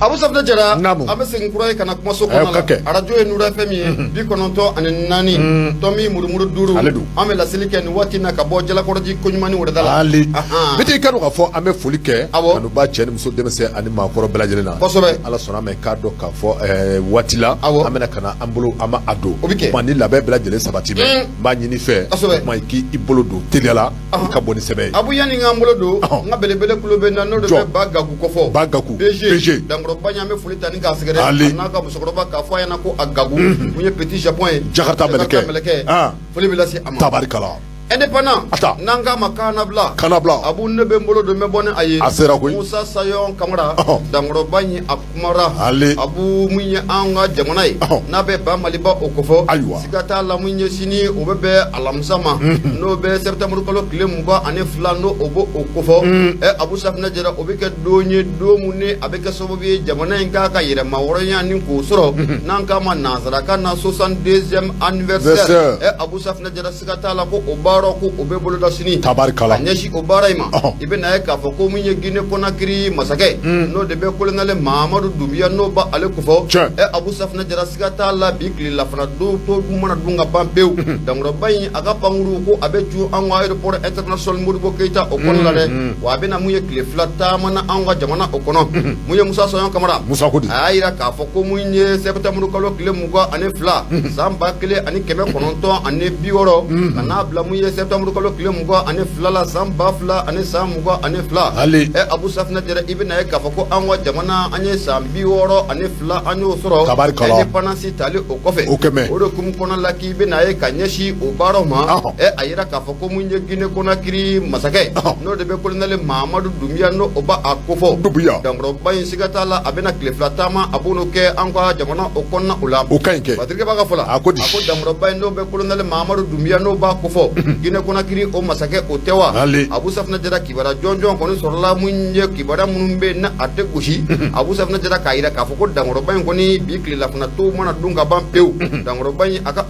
Abu Safna Jara abe sen kura e kana kuma so kɔnɔ la radio ye Nura FM ye 94 Tommy murumuru duru ame la silike ni wati na ka bɔ jalakɔrɔji ko ɲumani wɛrɛ da la ali biti kanu ka fɔ an bɛ foli kɛ kanu ba cɛ ni muso denmisɛn ani maakɔrɔ bɛɛ lajɛlen na kosɛbɛ ala sɔnna mɛ k'a dɔn k'a fɔ waati la an bɛna kana an bolo an ma a don kuma ni labɛn bɛɛ lajɛlen sabati bɛ n b'a ɲini fɛ kuma k'i bolo don teliya la ka bɔ ni sɛbɛn ye abu yanni n bolo don n ka belebele kulo bɛ na n'o de bɛ ba gagu kɔfɔ ba gagu PG Dankɔrɔba ɲa bɛ foli ta ni k'a sɛgɛrɛ n'a ka musokɔrɔba k'a fɔ a ɲɛna ko a gagu mun ye petit japon ye Jakarta mɛlɛkɛ foli bɛ lase a ma tabarikala indépendant n'an k'a ma kanabila abu ne bɛ n bolo don n bɛ bɔ ni a ye a sera koyi Musa Sayon Kamara Dankɔrɔba ɲi a kumara abu mun ye an ka jamana ye n'a bɛ ba Maliba o kɔfɔ siga t'a la mun ye sini o bɛ bɛn alamisa ma n'o bɛ septembre kalo tile 22 n'o o b'o o kɔfɔ Abu Safina Jara o bɛ kɛ don ye don mun ni a bɛ kɛ sababu ye jamana in k'a ka yɛrɛma wɔrɔnya ni k'o sɔrɔ n'an k'a ma nansarakan na 62e anniversaire Abu Safina Jara siga t'a la ko o baara ko o bɛ boloda sini tabarikala ɲɛsi o baara in ma i bɛ na ye k'a fɔ ko min ye Guinée Conakry masakɛ n'o de bɛ colonel Mahamadu Doumbouya n'o ba ale kofɔ Abu Safina Jara siga t'a la bi tilela fana don to mana dun ka ban pewu Dankɔrɔba in a ka pankuru ko a bɛ jun an ka aéroport international Modibo Keita o kɔnɔ la dɛ wa a bɛ na mun ye tile 2 taama na an ka jamana o kɔnɔ mun ye Musa Sayon Kamara a y'a jira k'a fɔ ko mun ye septembre kalo tile 22 san 1960 ani 60 ka n'a bila mun ye septembre kalo tile 22 la san 2000 ani san 22 Abu Safina Jara i bɛ na ye k'a fɔ ko an ka jamana an ye san 62 an y'o sɔrɔ indépendance tali o kɔfɛ o de kumu kɔnɔ la k'i bɛ na ye ka ɲɛsin o baaraw ma a yira k'a fɔ ko mun ye Guinée Conakry masakɛ n'o de bɛ colonel Mahamadu Doumbouya n'o o ba a kofɔ Dankɔrɔba in siga t'a la a bɛna tile 2 taama a b'o kɛ an ka jamana o kɔnɔna o la o ka ɲi kɛ Patrick b'a ka fɔ la a ko Dankɔrɔba in n'o bɛ colonel Mahamadu Doumbouya n'o b'a kofɔ Guinée Conakry o masakɛ o tɛ wa Abu Safina Jara kibaruya jɔnjɔn kɔni sɔrɔla mun ye kibaruya minnu bɛ na a tɛ gosi Abu Safina Jara k'a jira k'a fɔ ko Dankɔrɔba in kɔni bi tilela fana to mana dun ka ban pewu Dankɔrɔba in a ka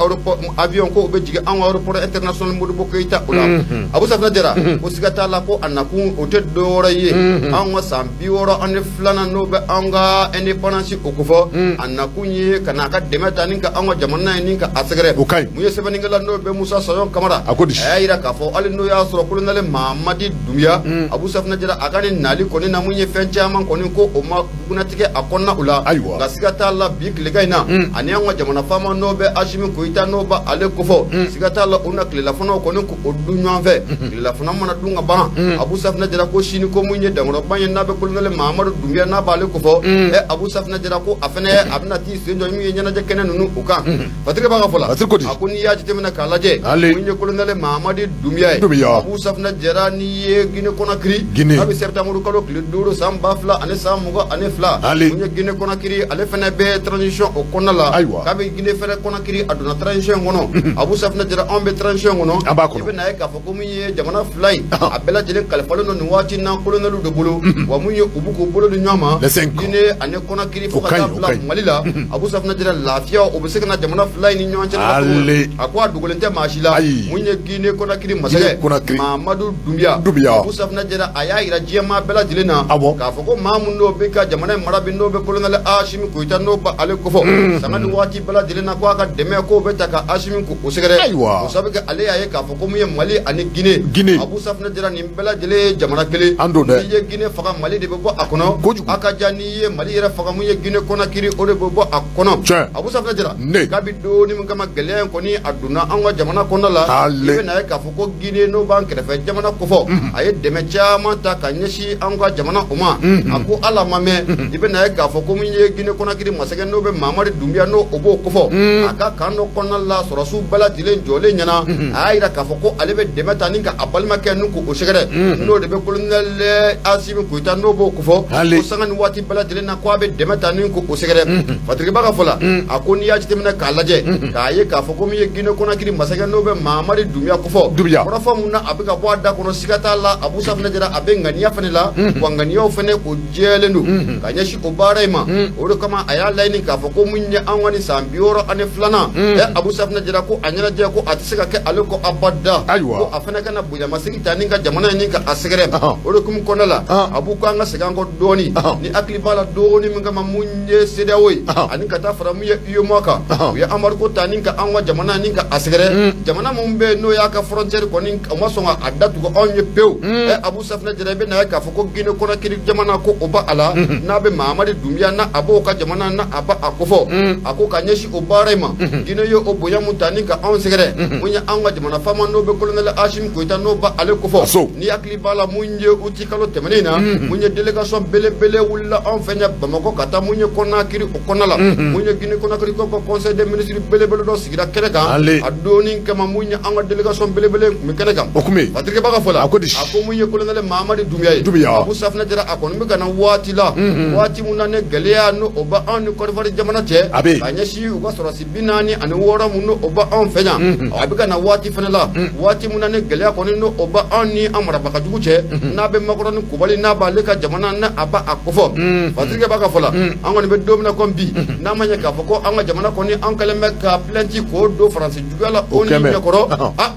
avion ko o bɛ jigin an ka aéroport international Modibo Keita o la Abu Safina Jara ko siga t'a la ko a nakun o tɛ dɔwɛrɛ ye an ka san 62 n'o bɛ an ka indépendance o kofɔ a nakun ye ka n'a ka dɛmɛ ta ni ka an ka jamana ye ni ka a sɛgɛrɛ mun ye sɛbɛnnikɛla n'o bɛ Musa Sayon Kamara a y'a jira k'a fɔ hali n'o y'a sɔrɔ colonel Mahamadu Doumbouya Abu Safina Jara a ka ni nali kɔni na mun ye fɛn caman kɔni ko o ma bugunatigɛ a kɔnɔna o la nka siga t'a la bi tilegan in na ani an ka jamana faama n'o bɛ Asimi Goyita n'o ba ale kofɔ siga t'a la o na tilelafanaw kɔni ko o dun ɲɔgɔn fɛ tilelafana mana dun ka ban Abu Safina Jara ko sini ko mun ye Dankɔrɔba ye n'a bɛ colonel Mahamadu Doumbouya n'a b'ale kofɔ Abu Safina Jara ko a fɛnɛ a bɛna t'i sen jɔ min ye ɲɛnajɛ kɛnɛ ninnu u kan Patrick b'a ka fɔ la a ko n'i y'a jateminɛ k'a lajɛ mun ye colonel Mahamadu Doumbouya ye Abu Safina Jara n'i ye Guinée Conakry a bɛ septembre kalo tile 5 san 2000 ani san 22 mun ye Guinée Conakry ale fɛnɛ bɛ transition o kɔnɔna la k'a bɛ Guinée fɛnɛ Conakry a donna transition kɔnɔ Abu Safina Jara anw bɛ transition kɔnɔ i bɛ na ye k'a fɔ ko mun ye jamana fila in a bɛɛ lajɛlen kalifalen don nin waati na colonel de bolo wa mun ye u b'u k'u bolo di ɲɔgɔn ma Guinée ani Conakry fo ka taa bila Mali la Abu Safina Jara lafiya o bɛ se ka na jamana fila in ni ɲɔgɔn cɛ a ko a dogolen tɛ maa si la mun ye Guinée Conakry masakɛ Mahamadu Doumbouya Abu Safina Jara a y'a jira diɲɛmaa bɛɛ lajɛlen na k'a fɔ ko maa mun n'o bɛ ka jamana in mara bi n'o bɛ colonel Asimi Goyita n'o ba ale kofɔ sanga ni waati bɛɛ lajɛlen na ko a ka dɛmɛ k'o bɛ ta ka Asimi ko o sɛgɛrɛ o sababu kɛ ale y'a ye k'a fɔ ko mun ye Mali ani Guinée Abu Safina Jara nin bɛɛ lajɛlen ye jamana kelen n'i ye Guinée faga Mali de bɛ bɔ a kɔnɔ a ka ja n'i ye Mali yɛrɛ faga mun ye Guinée Conakry o de bɛ bɔ a kɔnɔ Abu Safina Jara k'a bɛ dɔɔni min kama gɛlɛya in kɔni a donna an ka jamana kɔnɔna la i bɛ na ye k'a fɔ ko Guinée n'o b'an kɛrɛfɛ jamana kofɔ a ye dɛmɛ caman ta ka ɲɛsin an ka jamana o ma a ko ala ma mɛn i bɛ na ye k'a fɔ ko mun ye Guinée Conakry masakɛ n'o bɛ Mahamadu Doumbouya n'o o b'o kofɔ a ka kan dɔ kɔnɔna la sɔrɔsiw bɛɛ lajɛlen jɔlen ɲɛna a y'a jira k'a fɔ ko ale bɛ dɛmɛ ta ni ka a balimakɛ n'u ko o sɛgɛrɛ n'o de bɛ colonel Asimi Goyita n'o b'o kofɔ ko sanga ni waati bɛɛ lajɛlen na ko a bɛ dɛmɛ ta ni ko o sɛgɛrɛ Patrick b'a ka fɔ la a ko n'i y'a jateminɛ k'a lajɛ k'a ye k'a fɔ ko mun ye Guinée Conakry masakɛ n'o bɛ Mahamadu Doumbouya dumbia ko fo ko fo mun na abika bo da kono sigata la Abu Safna Jara abe ngania fane la wa ngania fane ko jelenu kanya shi ko barema o do kama aya laini ka fo ko munye anwani sambioro ane flana Abu Safna Jara ko anyana je ko atisika ke aloko abadda ko afana kana buya masigi taninga jamana ninga asegere o do kum konala Abu ko anga segango doni ni akli bala doni minga mamunye sedawi ani kata faramu ya iyo maka ya amar ko taninga anwa jamana ninga asegere jamana mumbe no ya ka frontier ko nin amasonga adatu ko onye pew Abu Safna Jara be na ka foko gine ko na kiri jamana ko oba ala na be Mamadi Dumbiya na abo ka jamana na aba akofo ako kanyeshi obarema gine yo oboya mutaninga on segere munya anwa jamana fama no be colonel Hashim Koita no ba ale kofo ni akli bala munye uti kalo temenina munye delegation bele wulla on fenya Bamako kata munye kona kiri okonala munye gine kona kiri ko conseil des ministres bele do sigira kereka adoni kama munye anga delegation bele mi kereka okume patrike baka fola ako munye colonel Mamadi Dumbiya Abu Safna Jara akon mi kana wati la wati munane galeya no oba on ko fari jamana te kanyeshi uga sorasi binani ani wora munno oba on fenya abika na wati fena la wati munane galeya kono no oba on ni amara baka juguche na be makoroni kubali na ba leka jamana na aba akofo patrike baka fola angoni be domna kombi na manya ka foko anga jamana koni ankale meka plenty ko do france jugala oni ne koro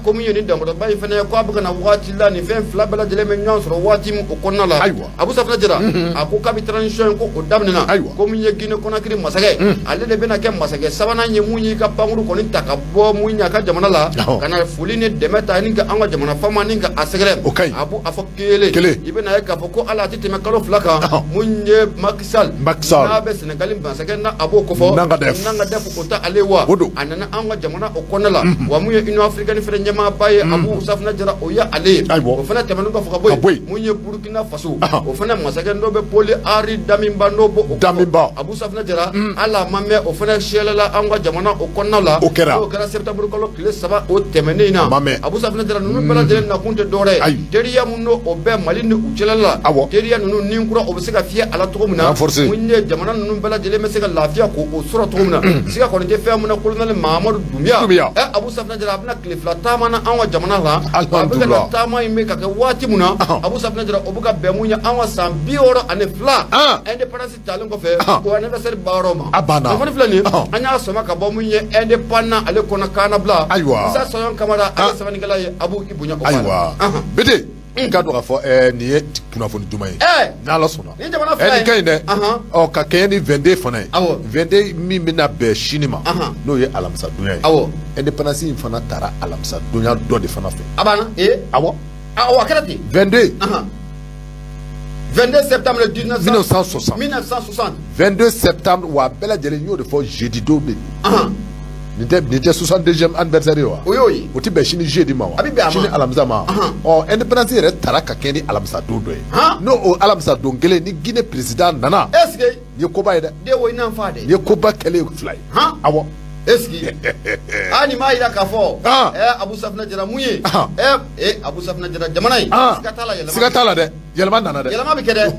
ko mu yeni damro bay fena ko abika na wati la ni fen flabala jele men nyon soro wati mu okonna la Abu Safna Jara ako kabi transition ko damnena ko mu yegine kona kiri masage ale de bena ke masage sabana nye munyi ka panguru koni takabo munya ka jamana la kana fulini demeta ni ka anga jamana fama ni ka asegre abu afokele ibena ka foko ala titi me kalo flaka munye makisal na be Senegal masage na abo kofo nanga def ko ta alewa anana anga jamana okonna la wa munye ino african fere nyama baye Abu Safna Jara oya ale o fana temanu ko foka boy munye Burkina Faso o fana masage no be poli ari damimba no bo Abu Safna Jara ala mame o fana shelela anga jamana okonna la o kera septembre ko kile saba o temenina Abu Safna Jara nunu bela jere na kunte dore teriya munno o be malini ucelala teriya nunu ninkura o sika fie ala togomuna munye jamana nunu bela jere mesika lafia ko o sura togomuna sika ko nte fe amuna colonel Mamadi Dumbiya Abu Safna Jara abna klifla tamana anga jamana la abika tama ime ka wati muna Abu Safna Jara obuka be munya anga sambi oro ane fla independence talon ko fe ko ane ser baroma abana ko fla ni anya soma ka bo munye independent ale kona kana bla sa soyon kamara ale sabani gala Abu Ibunya ko bete kado ka fo ni kunafoni dumay na la sona ni jamana fla kayne o ka kayni 22 fana 22 mi mina be shinima no ye alamsa dunya independence fana tara alamsa dunya do de fana fe abana awo akarati 22 22 septembre 1960 22 septembre wa bela jele yo de fo jeudi do be Nite 62e anniversaire wa. Oyoyi. Oti be shini jeudi ma wa. Shini alamza ma. Independence re taraka kendi alamza do do. No o alamza do ngele ni Guinée président nana. Eske ni koba ida. De wo ina fade. Ni koba kele fly. Awo. Eski ani ma ila ka fo Abu Safna Jara muye Abu Safna Jara jamana sikatala de yelma nana de yelma be kede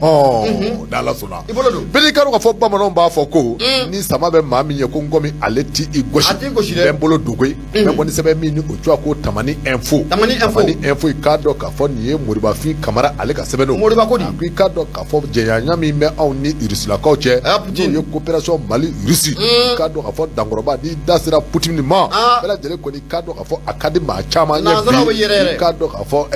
dala suna ibolodo beli kanu ka fo bamanon ba fo ko ni sama be ma mi ye ko ngomi aleti igoshi be bolo dugwe be boni sebe mi ni ojo ko tamani info ka do ka fo ni e moriba fi kamara ale ka sebe no moriba ko di ka do ka fo jeyanya mi me on ni irisula ko che ni coopération Mali Russie ka do ka fo dangoroba di dasira Putin ma bela jele ko ni ka do ka fo akadi ma chama ye ka do ka fo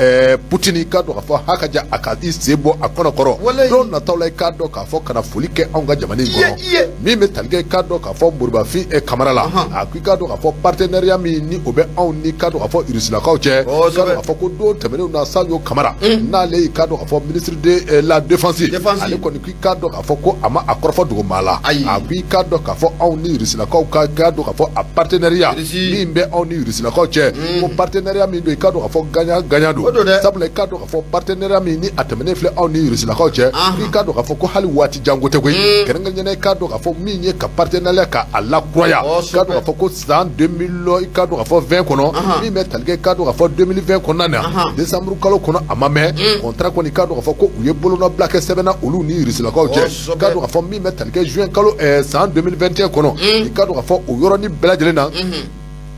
Putin ka do ka fo hakaja akadi sebo akono koro don na tawla ka do ka fo kana fulike anga jamani ngoro mi me talge ka do ka fo moriba fi kamara la akui ka do ka fo partenariat mi ni obe on ni ka do ka fo irisula ko che ka do ka fo ko do temene na sanyo kamara na le ka do ka fo ministre de la défense ale ko ni ka do ka fo ko ama akorfo do mala akui ka do ka fo on ni irisula ko ka do ka fo a partenariat mi be on ni irisula ko che ko partenariat mi do ka do ka fo ganya do sabule ka do ka fo partenariat mi ni atemene fle on ni irisula ko che ka do ka fo ko hali wati jangote ko kenga nyene ka do ka fo mi ni ka partenariat ka ala croya ka do ka fo ko san 2000 ka do ka fo 20 kono mi me talge ka do ka fo 2020 kono na décembre kalo kono amame contrat ko ni ka do ka fo ko uye bolo no black sebena olu ni irisula ko che ka do ka fo mi me talge juin kalo san 2021 kono ka do ka fo o yoro ni bela jele na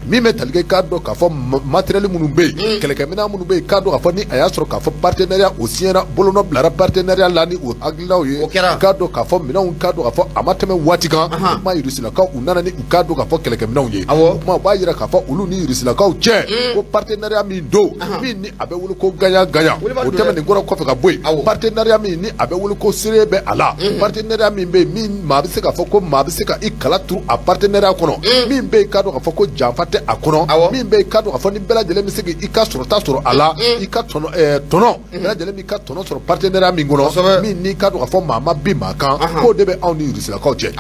min bɛ tali kɛ k'a dɔn k'a fɔ matériel minnu bɛ yen kɛlɛkɛminɛn minnu bɛ yen k'a dɔn k'a fɔ ni a y'a sɔrɔ k'a fɔ partenariat o signera bolonɔ bilara partenariat la ni o hakilinaw ye k'a dɔn k'a fɔ minɛnw k'a dɔn k'a fɔ a ma tɛmɛ waati kan o kuma Rusilakaw u nana ni u k'a dɔn k'a fɔ kɛlɛkɛminɛnw ye o kuma u b'a yira k'a fɔ olu ni Rusilakaw cɛ ko partenariat min don min ni a bɛ wele ko gagnant gagnant o tɛmɛnen kɔrɔ kɔfɛ ka bɔ yen partenariat min ni a bɛ wele ko seere bɛ a la partenariat min bɛ yen min maa bɛ se k'a fɔ ko maa bɛ se ka i kala turu a partenariat kɔnɔ min bɛ yen k'a dɔn k'a fɔ ko janfa tɛ a kɔnɔ min bɛ yen k'a dɔn k'a fɔ ni bɛɛ lajɛlen bɛ se k'i ka sɔrɔta sɔrɔ a la i ka tɔnɔ bɛɛ lajɛlen b'i ka tɔnɔ sɔrɔ partenariat min kɔnɔ min n'i ka dɔn k'a fɔ maa ma bin maa kan k'o de bɛ anw ni Rusilakaw cɛ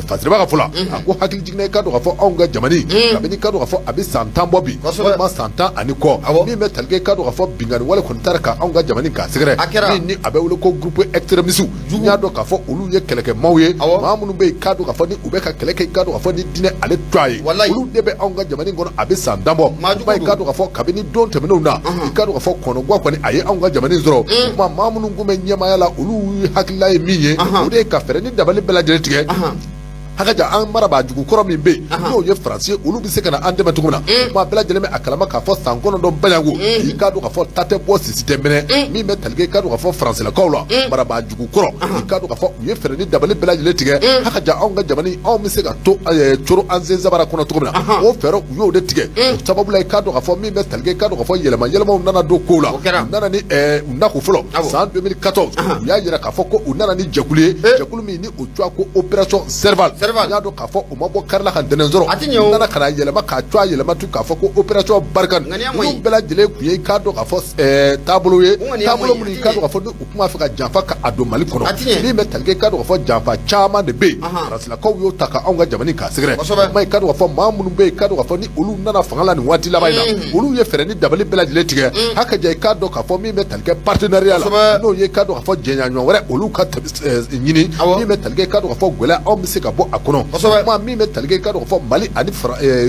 Fasiriba ka fɔ la a ko hakili jiginna i ka dɔn k'a fɔ anw ka jamana kabini ka dɔn k'a fɔ a bɛ san 10 bɔ bi walima san 10 ani kɔ min bɛ tali kɛ i ka dɔn k'a fɔ binganni wale kɔni taara ka anw ka jamana k'a sɛgɛrɛ min ni a bɛ wele ko groupe extrémiste n y'a dɔn k'a fɔ olu ye kɛlɛkɛmaaw ye maa minnu bɛ yen k'a dɔn k'a fɔ ni u bɛ ka kɛlɛ kɛ i ka dɔn k'a fɔ ni diinɛ ale to a ye olu de bɛ anw ka jamana kɔnɔ a bɛ san 10 bɔ ba i ka dɔn k'a fɔ kabini don tɛmɛnenw na i ka dɔn k'a fɔ kɔnɔguwa kɔni a ye anw ka jamana sɔrɔ o tuma maa minnu kun bɛ ɲɛmaaya la olu hakilila ye min ye o de ye ka fɛɛrɛ ni dabali bɛɛ lajɛlen tigɛ hakaja an marabaa jugu kɔrɔ min bɛ yen n'o ye Faransi olu bɛ se ka na an dɛmɛ cogo min na kuma bɛɛ lajɛlen bɛ a kalama k'a fɔ san kɔnɔntɔn baɲango i k'a dɔn k'a fɔ ta tɛ bɔ sisi tɛ minɛ min bɛ tali kɛ i k'a dɔn k'a fɔ Faransilakaw la marabaa jugu kɔrɔ i k'a dɔn k'a fɔ u ye fɛɛrɛ ni dabali bɛɛ lajɛlen tigɛ hakaja anw ka jamana anw bɛ se ka to coro an sen zabara kɔnɔ cogo min na o fɛɛrɛ u y'o de tigɛ o sababu la i k'a dɔn k'a fɔ min bɛ tali kɛ i k'a dɔn k'a fɔ yɛlɛmaw nana don kow la u nana ni u nako fɔlɔ san 2014 u y'a yira k'a fɔ ko u nana ni jɛkulu ye jɛkulu min ni o cogoya ko opération Serval n y'a dɔn k'a fɔ u ma bɔ kari la ka ntɛnɛn sɔrɔ u nana ka na yɛlɛma k'a co a yɛlɛma tu k'a fɔ ko opération Barkhane ninnu bɛɛ lajɛlen kun ye i k'a dɔn k'a fɔ taabolo ye taabolo minnu i k'a dɔn k'a fɔ ni u kuma fɛ ka janfa ka a don Mali kɔnɔ min bɛ tali kɛ i k'a dɔn k'a fɔ janfa caman de bɛ yen Faransilakaw y'o ta ka anw ka jamana k'a sɛgɛrɛ ma i k'a dɔn k'a fɔ maa minnu bɛ yen i k'a dɔn k'a fɔ ni olu nana fanga la nin waati laban in na olu ye fɛɛrɛ ni dabali bɛɛ lajɛlen tigɛ hakaja i k'a dɔn k'a fɔ min bɛ tali kɛ partenariat la n'o ye i k'a dɔn k'a fɔ jɛɲɔgɔn wɛrɛ olu ka ɲini min bɛ tali kɛ i k'a dɔn k'a fɔ gɛlɛya anw bɛ se ka bɔ a kɔnɔ min bɛ tali kɛ i k'a dɔn k'a fɔ Mali ani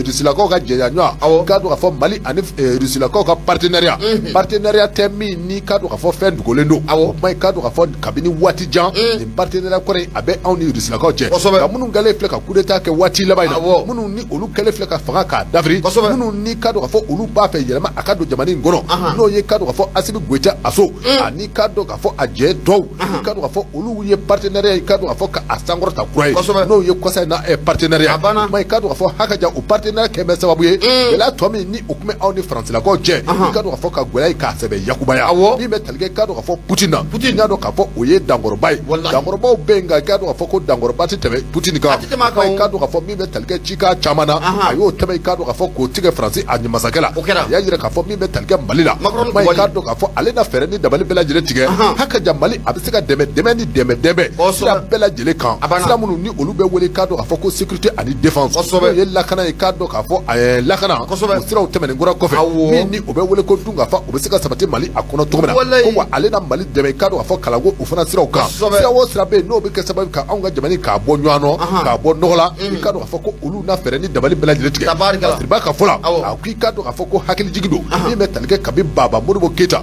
Rusilakaw ka jɛɲɔgɔn k'a dɔn k'a fɔ Mali ani Rusilakaw ka partenariat tɛ min ni k'a dɔn k'a fɔ fɛn dogolen don o kuma i k'a dɔn k'a fɔ kabini waati jan nin partenariat kɔrɔ in a bɛ anw ni Rusilakaw cɛ ka minnu kɛlen filɛ ka coup d'état kɛ waati laban in na minnu ni olu kɛlen filɛ ka fanga k'a dafiri minnu ni k'a dɔn k'a fɔ olu b'a fɛ yɛlɛma a ka don jamana in kɔnɔ n'o ye k'a dɔn k'a fɔ Asimi Goïta Asso ani k'a dɔn k'a fɔ a jɛ tɔw i k'a dɔn k'a fɔ olu ye partenariat i k'a dɔn k'a fɔ ka a sankɔrɔta kura ye n'o ye kɔsa in na partenariat i k'a dɔn k'a fɔ hakaja o partenariat kɛ bɛ sababu ye gɛlɛya tɔ min ni o tun bɛ anw ni Faransilakaw cɛ i k'a dɔn k'a fɔ ka gɛlɛya ye k'a sɛbɛ yakubaya min bɛ tali kɛ i k'a dɔn k'a fɔ Poutine na Poutine y'a dɔn k'a fɔ o ye dankɔrɔba ye dankɔrɔbaw bɛ yen nka i k'a dɔn k'a fɔ ko dankɔrɔba tɛ tɛmɛ Poutine kan i k'a dɔn k'a fɔ min bɛ tali kɛ cikan caman na a y'o tɛmɛ i k'a dɔn k'a fɔ k'o tigɛ Faransi a ɲɛmasakɛ la a y'a yira k'a fɔ min bɛ tali kɛ Mali la i k'a dɔn k'a fɔ ale na fɛɛrɛ ni dabali bɛɛ lajɛlen tigɛ hakaja Mali a bɛ se ka dɛmɛ ni dɛmɛ sira bɛɛ lajɛlen kan sira minnu ni olu bɛ wele k'a dɔn k'a fɔ ko sécurité ani défense o ye lakana ye k'a dɔn k'a fɔ a ye lakana o siraw tɛmɛnen kura kɔfɛ min ni o bɛ wele ko Dungafa o bɛ se ka sabati Mali a kɔnɔ cogo min na ko wa ale na Mali dɛmɛ i k'a dɔn k'a fɔ kalanko o fana siraw kan sira o sira bɛ yen n'o bɛ kɛ sababu ka anw ka jamana k'a bɔ ɲɔgɔn nɔ k'a bɔ nɔgɔ la i k'a dɔn k'a fɔ ko olu na fɛɛrɛ ni dabali bɛɛ lajɛlen tigɛ Fasiriba ka fɔ la a ko i k'a dɔn k'a fɔ ko hakili jigi don min bɛ tali kɛ kabi Baba Modibo Keita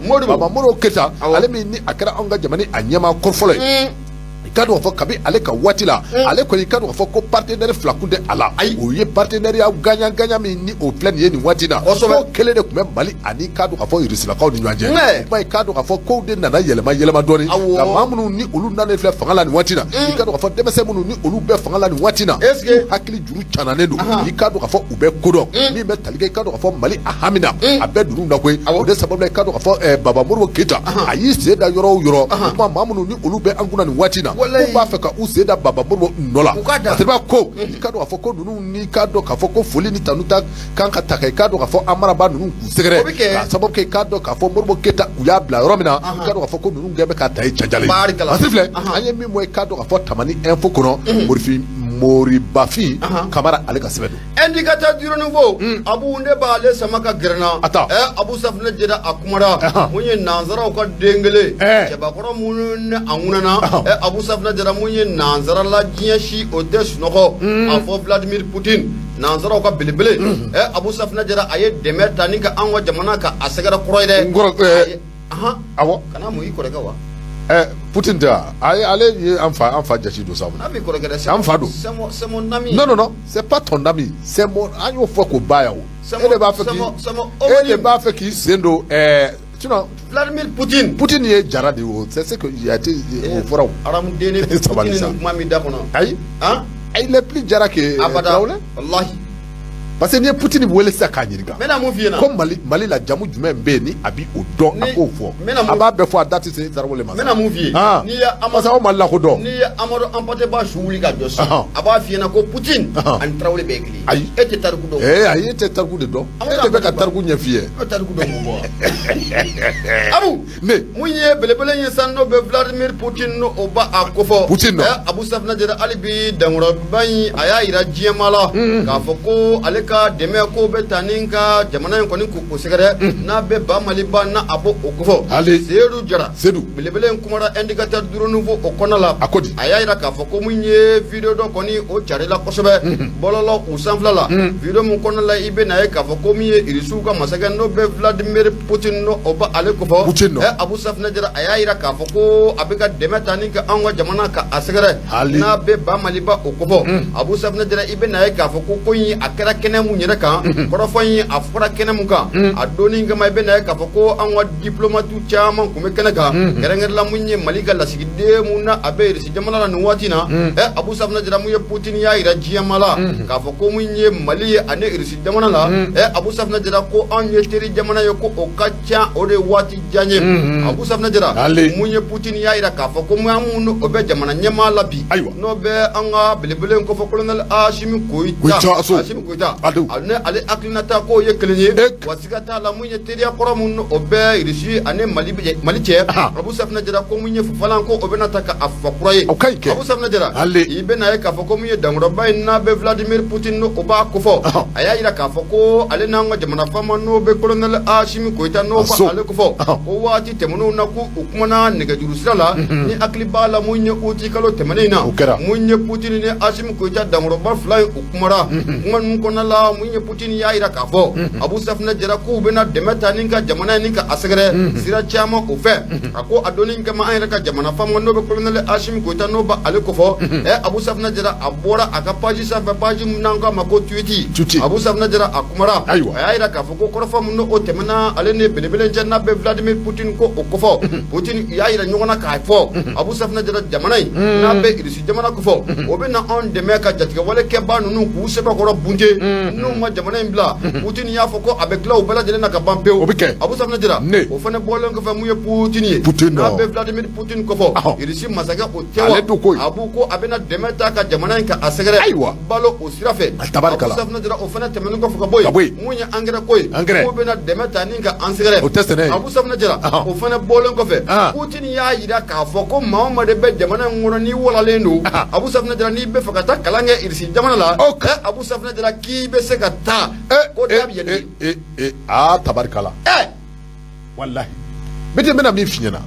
ale min ni a kɛra anw ka jamana a ɲɛmaa kɔrɔfɔlɔ ye i ka dɔn k'a fɔ kabi ale ka waati la ale kɔni i ka dɔn k'a fɔ ko partenaire fila kun tɛ a la o ye partenariat gagnant min ni o filɛ nin ye nin waati na ko kelen de tun bɛ Mali ani k'a dɔn k'a fɔ Rusilakaw ni ɲɔgɔn cɛ i k'a dɔn k'a fɔ kow de nana yɛlɛma dɔɔni ka maa minnu ni olu nalen filɛ fanga la nin waati na i ka dɔn k'a fɔ denmisɛn minnu ni olu bɛ fanga la nin waati na hakili juru cananen don i k'a dɔn k'a fɔ u bɛ kodɔn min bɛ tali kɛ i k'a dɔn k'a fɔ Mali a hamina a bɛɛ dunun na koyi o de sababu la i k'a dɔn k'a fɔ Baba Modibo Keita a y'i sen da yɔrɔ o yɔrɔ o tuma maa minnu ni olu bɛ an kunna nin waati na u b'a fɛ ka u sen da Baba Modibo nɔ la Fasiriba ko i k'a dɔn k'a fɔ ko ninnu ni k'a dɔn k'a fɔ ko foli ni tanu ta kan ka ta i k'a dɔn k'a fɔ an marabaa ninnu k'u sɛgɛrɛ k'a sababu kɛ i k'a dɔn k'a fɔ Modibo Keita u y'a bila yɔrɔ min na i k'a dɔn k'a fɔ ko ninnu gɛn bɛ k'a ta ye cajalen Fasiri filɛ an ye min mɔ i k'a dɔn k'a fɔ Tamani info kɔnɔ Moribafin Kamara ale ka sɛbɛn don indicateur du renouveau Abu ne b'ale sama ka gɛrɛnna Abu Safinɛ Jɛda a kumara mun ye nanzaraw ka den kelen cɛbakɔrɔ minnu ni a ŋunana Abu Safinɛ Jɛda mun ye nanzara la diɲɛ si o tɛ sunɔgɔ a fɔ Vladimir Poutine nanzaraw ka belebele Abu Safinɛ Jɛda a ye dɛmɛ ta ni ka an ka jamana ka a sɛgɛrɛ kɔrɔ ye dɛ awɔ kana mun i kɔrɔkɛ wa Poutine allez en jati do ça. C'est mon ami. Non, c'est pas ton ami, c'est mon ami au foko bayao. Et le bas fait qui sendo tu know Vladimir Poutine. Poutine est jara de haut, c'est ce que il a été au fora. Aramdene Poutine mami dakono. Aïe. Hein? Il est plus jara que Abada. Wallahi. Parce que ni Poutine wele sa kanyirga. Mena mu fiena. Comme Mali la jamu jumé be ni abi odo akofo. Aba be fo dati se zarwole ma. Mena mu fie. Ni ya amasa o malla ko do. Ni ya amado ampate ba shuli ga josi. Aba fiena ko Poutine an trawle be gli. Ayi. Ete tarku do. Ayi ete tarku de do. Ete be ka tarku nya fie. Tarku do mo bo. Abu ne munye belebele yin sanno be Vladimir Poutine no oba akofo. Poutine. Abu Safna jere alibi dangro bayi aya ira jiemala. Ka foko ka deme ko be taninka jamana ko ni ko segere na be ba maliba na abo okofo seru jara sedu belebele kumara indicateur duro nouveau okonala akodi ayira ka foko munye video do koni o charela kosobe bololo usanflala video mun konala ibe na ka foko miye irisu ka masaga no be Vladimir Putin no oba ale kofo Abu Safna jara ayira ka foko abega deme taninka anwa jamana ka asegere na be ba maliba okofo Abu Safna jara ibe na ka foko ko yi akara kene mu nyere kan korofo yi afura kene mu kan adoni ngama be na ka foko anwa diplomatu chama kume kene kan gerenger la munye maliga la sigide mu na abe risi jamana la nuwati na Abu Safna jara mu ye Putin ya ira jiamala ka foko munye mali ane risi jamana la Abu Safna jara ko anye teri jamana yo ko okacha ore wati janye Abu Safna jara munye Putin ya ira ka foko mu amu obe jamana nyema la bi no be anga belebele ko foko colonel Hashim Koita ne ale aklinata ko ye kelenye wasigata la munye teria koromun obe irishi ane mali che Abu Safna jara ko munye fufalan ko obe nataka afakuraye Abu Safna jara ibe na ye ka foko munye dangro bay na be Vladimir Putin no oba kofo aya ira ka foko ale na ngo jamana fama no be colonel Hashim Koita no ba ale kofo o wati temuno na ku ukumana nega jurusala ni akliba la munye uti kalo temanina munye Putin ne Hashim Koita dangro ba fly ukumara ngon ko na la munye Putin ya ira ka fo Abu Safna jara ku bena demeta ninka jamana ninka asgare sira chama ofe ako adoni ninka ma ira ka jamana fam no be colonel Hashim Koita no ba ale kofo Abu Safna jara abora aka paji sa ba paji nanga mako tweeti Abu Safna jara akumara ya ira ka fo ko korfa mun no otemana ale ne belebele janna be Vladimir Putin ko okofo Putin ya ira nyona ka fo Abu Safna jara jamana na be irisi jamana kofo obe na on demeka jatiga wale ke ba nunu ku seba ko bunje no ma jamana imbla Putin ya foko avec la obala de na ka bampeo Abu Safna jara o fane bolon ko fa muye Putin na be Vladimir Putin ko fo irisi masaga o tewa Abu ko abena demeta ka jamana ka asegere balo o sirafe Abu Safna jara o fane temenu ko fo boy munya angere koy ko bena demeta ninka ansegere Abu Safna jara o fane bolon ko fe Putin ya yira ka foko Muhammad be jamana ngoro ni wala lendo Abu Safna jara ni be fakata kalange irisi jamana la Abu Safna jara ki be se ka ta tabarikala wallahi bete mena mi finyana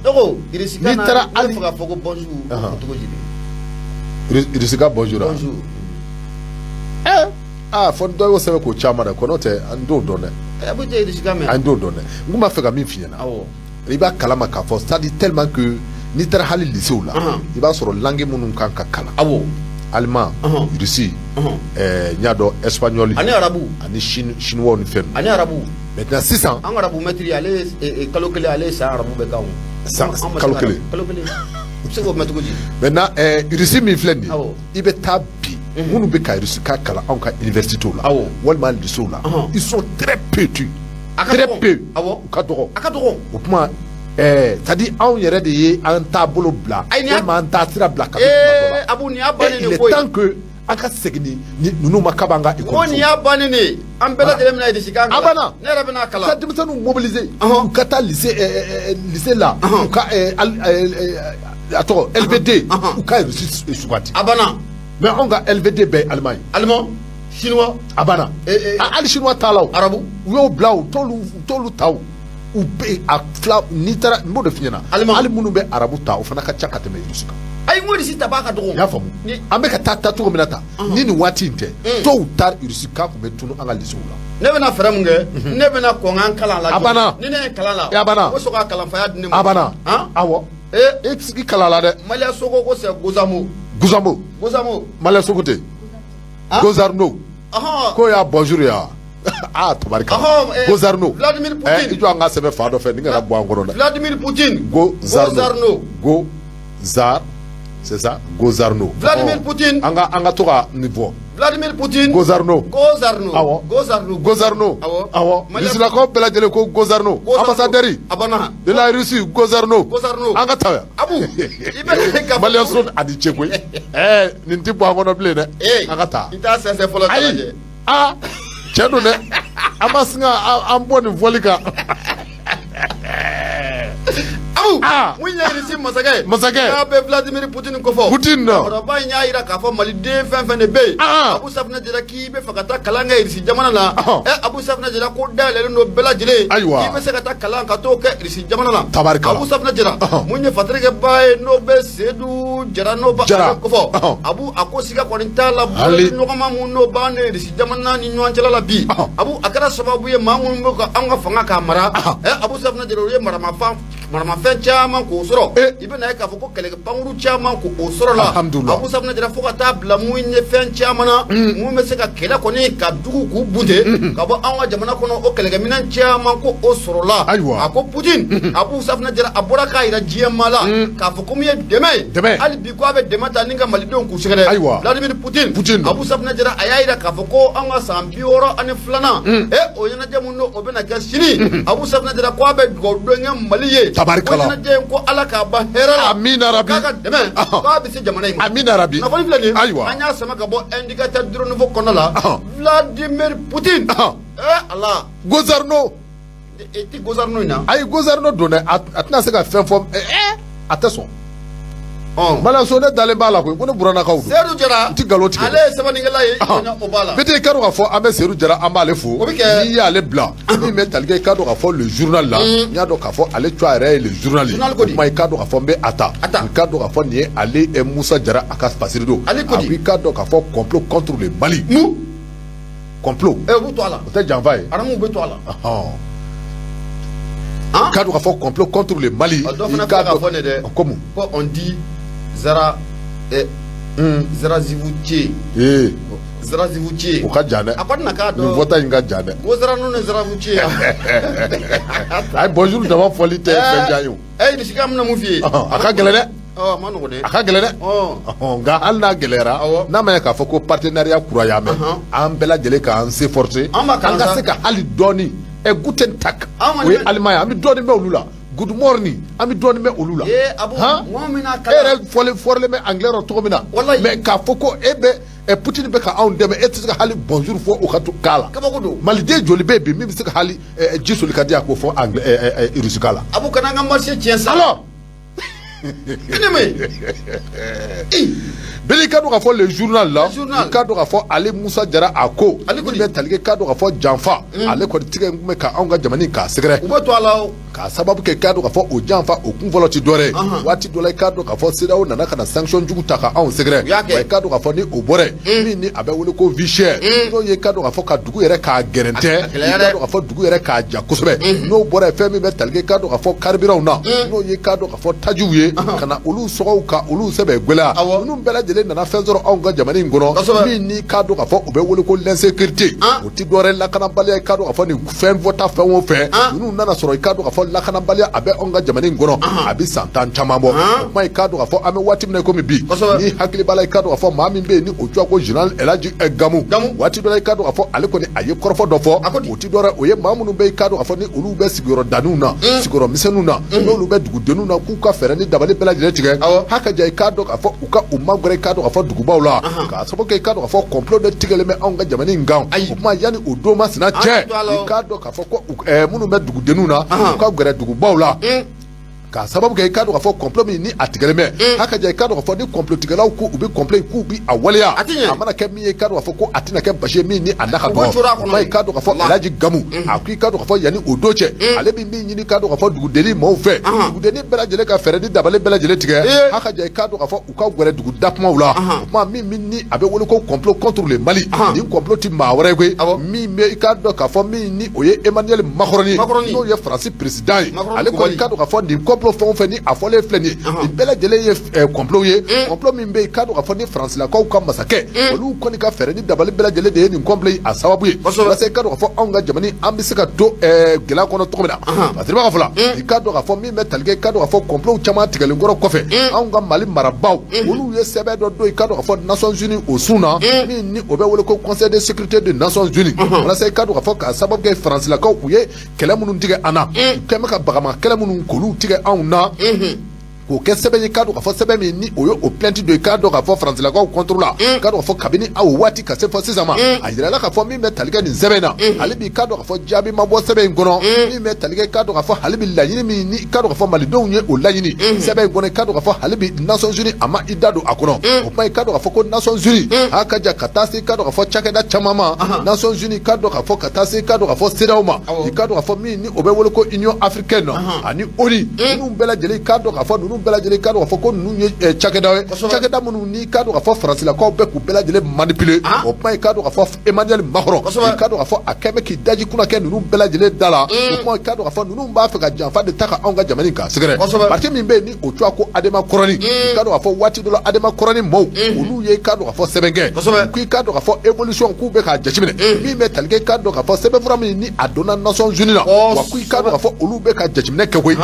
ni tara ali faga foko bonjour irisika bonjour fon do sebe ko chama da kono te ando donne abute irisika me ando donne nguma fega mi finyana riba kalama ka fo ça dit tellement que ni tara hali lycée la iba soro langue munun kan ka kala allemand russie nyado espagnol ani arabu ani chinois ni fem ani arabu maintenant 600 en arabu metri aller et calculer aller ça arabu be kaw calculer c'est ko metu goji maintenant russie mi flendi ibe tabi munu be ka russie ka kala en ka université la walma lycée la ils sont très petits très peu akadoro au point c'est-à-dire on yɛrɛ de ye an taabolo bila walima an taa sira bila Abu ni ya bani il est temps que an ka segin ni ninnu ma kaba an ka école ni ya bani ne an bɛɛ lajɛlen bɛna irisi kan abana ne yɛrɛ bɛna kalan ka denmisɛnninw mobiliser u ka taa lycée la u ka a tɔgɔ LVD u ka irisi sugati abana mais anw ka LVD bɛɛ Allemagne chinois abana hali chinois t'a la arabu u y'o bila u t'olu ta u be a fila ni taara n b'o de f'i ɲɛna hali minnu bɛ arabu ta o fana ka ca ka tɛmɛ irisi kan ayi n ko irisi ta b'a ka dɔgɔ n y'a faamu an bɛ ka taa cogo min na ta ni nin waati in tɛ dɔw taara irisi kan tun bɛ tunu an ka lycée la ne bɛna fɛɛrɛ mun kɛ ne bɛna kɔn ka kalan la abana ni ne ye kalan la abana o sɔrɔ ka kalanfaya di ne ma abana awɔ e sigi kalala de Malia Sogo ko c'est Gozamo. Gozamo Malia Sogo te Gozarno ko ya bonjour ya ah tabarika Gozarno Vladimir Poutine ijo anga sebe fa do fe ni ngara bo angoro na Vladimir Poutine Gozarno c'est ça Gozarno Vladimir Poutine anga toka niveau Vladimir Poutine Gozarno awo Isla ko bela jele ko Gozarno ambassadeur abana de la Russie Gozarno anga tawa abu ibe ka Malian son adi chekwe ninti bo angono ble ne anga ta ita sese folo talaje chedo ne amasinga amboni volika munya irisi masake be Vladimir Putin ko fo Putin no ba nya ira ka fo mali de fen de be Abu Safna jira ki be fakata kalanga irisi jamana la Abu Safna jira ko dalele no bela jire ki be se kata kalanga to ke irisi jamana la Abu Safna jira munya fatrike bae no be sedu jira no ba ko fo Abu akosika ko ntala bu no kama mu no ba ne irisi jamana ni nyanchala la bi Abu akara sababu ye mamun ko anga fanga kamara Abu Safna jira ye marama fen chaman ko soro ibe na ka fo ko kele panguru chaman ko soro la Abu Safna jira fo ka ta bla mu nye fen chamana mu me se ka kela ko ni ka dugu ku bunde ka bo anwa jamana ko no o kele minan chaman ko soro la ako Putin Abu Safna jira abura ka ira jiamala ka fo ko mi deme ali bi ko abe demata ninga malidon ku sigere Vladimir Putin Abu Safna jira ayaira ka fo ko anwa sambioro ani flana o yana jamuno o bena ka sini Abu Safna jira ko abe goddo ngam maliye tabarikala ko ala ka ba hera amina rabbi kaga deme ba bi se jamana yi amina rabbi na fani flani aywa anya sama ka bo indicateur duro nouveau konola Vladimir Putin Allah Gozarno ti Gozarno ina ay Gozarno donne atna se ka fen fom attention mala so ne dale bala ko ne burana kawdu Seru Jara ti galoti ale sama ni ngala yi nya obala bete kado ka fo ambe Seru Jara ambale fo ni ya le blanc ni me talge kado ka fo le journal là nya do ka fo ale tu are le journal mai kado ka fo mbe ata kado ka fo ni ale e Moussa Jara akas pasirido abi kado ka fo complot contre le Mali complot bu to ala te janvay aramu bu to ala kado ka fo complot contre le Mali comment on dit Zara Zara Zivouti Zara Zivouti o ka jane akon na ka do ni vota inga jane o Zara no Zara Zivouti ay bonjour dama foli te fe jayo ni sikam na mu fi aka gele de manu de aka gele de nga hal na gelera na me ka fo ko partenariat kuraya me an bela jele ka an se forcer an ka se ka hali doni e guten tak we almaya ami doni me olula good morning ami doni me olula abu mu'mina kala forle me anglais ro to mina mais ka foko ebe e Putin be ka on deme et ka hali bonjour fo o khatu kala malide joli bebe mi se ka hali jisoli ka dia ko fo anglais rusikala abu kana nga marché tiensa alors beli kado ka fo le journal là kado ka fo ale Moussa Jara ako ale ko be talige kado ka fo janfa ale ko tige ngume ka anga jamani ka segre ubato ala ka sababu ke kado ka fo o janfa o kun voloti dore wati dole kado ka fo sirawo nana kana sanction jugu taka on segre wa kado ka fo ni o bore ni abe wole ko vicher no ye kado ka fo ka dugu yere ka gerente kado ka fo dugu yere ka ja kosobe no bore fe mi be talige kado ka fo carburant na no ye kado ka fo tajuye kana olu sogo ka olu sebe gwela nu bela jele nana fenzoro onga jamani ngono ni kado ka fo obe wole ko l'insécurité o ti dore la kana balia kado ka fo ni fen vota fe won fe nu nana soro kado ka fo la kana balia abe onga jamani ngono abi santan chamambo mai kado ka fo ame wati mne ko mi bi ni hakili bala kado ka fo mami be ni ojo ko journal elaji gamu wati dore kado ka fo ale ko ni aye korfo do fo o ti dore oye mamunu be kado ka fo ni olu be sigoro danuna sigoro misenuna no olu be dugu denuna ku ka fere ni dabale bela jele tige haka jay kado ka fo uka umagre kado ka fo dugubaw la ka sabo ke kado ka fo complot de tigele me onga jamani ngam o ma yani odoma sina che kado ka fo ko munu me dugu denuna ka gere dugubaw la ka sababu ke kado ka fo complot mi ni atigele me haka jay kado ka fo ni complot tigela ku ubi complot ku bi awaliya amana ke mi kado ka fo ko atina ke bashe mi ni anaka do mai kado ka fo alaji gamu akui kado ka fo yani odoche ale bi mi ni kado ka fo dugu deli mo fe dugu deli bela jele ka fere di dabale bela jele tige haka jay kado ka fo uka gwere dugu dapma wala ma mi ni abe wole ko complot contre le Mali ni complot ti ma wore gwe mi me kado ka fo mi ni oye Emmanuel Macron no ye France président ale ko kado ka fo ni ko complot fɛn o fɛn ni a fɔlen filɛ nin ye nin bɛɛ lajɛlen ye complot ye complot min bɛ yen k'a dɔn k'a fɔ ni faransilakaw ka masakɛ olu kɔni ka fɛɛrɛ ni dabali bɛɛ lajɛlen de ye nin complot a sababu ye walasa i ka dɔn k'a fɔ anw ka jamana an bɛ se ka to gɛlɛya kɔnɔ cogo min na parce que i b'a fɔ la i ka dɔn k'a fɔ min bɛ tali kɛ i ka dɔn k'a fɔ complot caman tigɛlen kɔrɔ kɔfɛ anw ka Mali marabaaw olu ye sɛbɛn dɔ don i ka dɔn k'a fɔ Nations Unies o sun na min ni o bɛ wele ko Conseil de sécurité de Nations Unies walasa i ka dɔn k'a fɔ k'a sababu kɛ faransilakaw u ye kɛlɛ minnu tigɛ an na u kɛn bɛ ka bagama kɛlɛ minnu k'olu tigɛ anw na k'o kɛ sɛbɛn ye k'a dɔn k'a fɔ sɛbɛn min ni o ye o plainte don i k'a dɔn k'a fɔ faransilakaw contre la k'a dɔn k'a fɔ kabini a o waati ka se fɔ sisan ma a yirala k'a fɔ min bɛ tali kɛ nin sɛbɛn in na hali bi k'a dɔn k'a fɔ jaabi ma bɔ sɛbɛn in kɔnɔ min bɛ tali kɛ k'a dɔn k'a fɔ hali bi laɲini min ni k'a dɔn k'a fɔ malidenw ye o laɲini sɛbɛn in kɔnɔ k'a dɔn k'a fɔ hali bi Nations Unies a ma i da don a kɔnɔ o kuma k'a dɔn k'a fɔ ko Nations Unies a ka jan ka taa se k'a dɔn k'a fɔ cakɛda caman ma Nations Unies k'a dɔn k'a fɔ ka taa se k'a dɔn k'a fɔ CEDEAO ma i k'a dɔn k'a fɔ min ni o bɛ wele ko Union africaine ani ONU ninnu bɛɛ lajɛlen k'a dɔn k'a fɔ ninnu bɛɛ lajɛlen k'a dɔn k'a fɔ ko ninnu ye cakɛda ye cakɛda minnu ni k'a dɔn k'a fɔ faransilakaw bɛɛ k'u bɛɛ lajɛlen manipuler o kuma k'a dɔn k'a fɔ Emmanuel Macron i k'a dɔn k'a fɔ a kɛ bɛ k'i daji kunna kɛ ninnu bɛɛ lajɛlen da la o kuma k'a dɔn k'a fɔ ninnu b'a fɛ ka janfa de ta ka anw ka jamana in kan sɛgɛrɛ parti min bɛ yen ni o cogoya ko Adama Kɔrɔni i k'a dɔn k'a fɔ waati dɔ la Adama Kɔrɔni maaw olu ye k'a dɔn k'a fɔ sɛbɛn kɛ k'i k'a dɔn k'a fɔ évolution k'u bɛ k'a jateminɛ min bɛ tali kɛ k'a dɔn k'a fɔ sɛbɛnfura min ni a donna Nations Unies la wa k'i k'a dɔn k'a fɔ olu bɛ ka jateminɛ kɛ koyi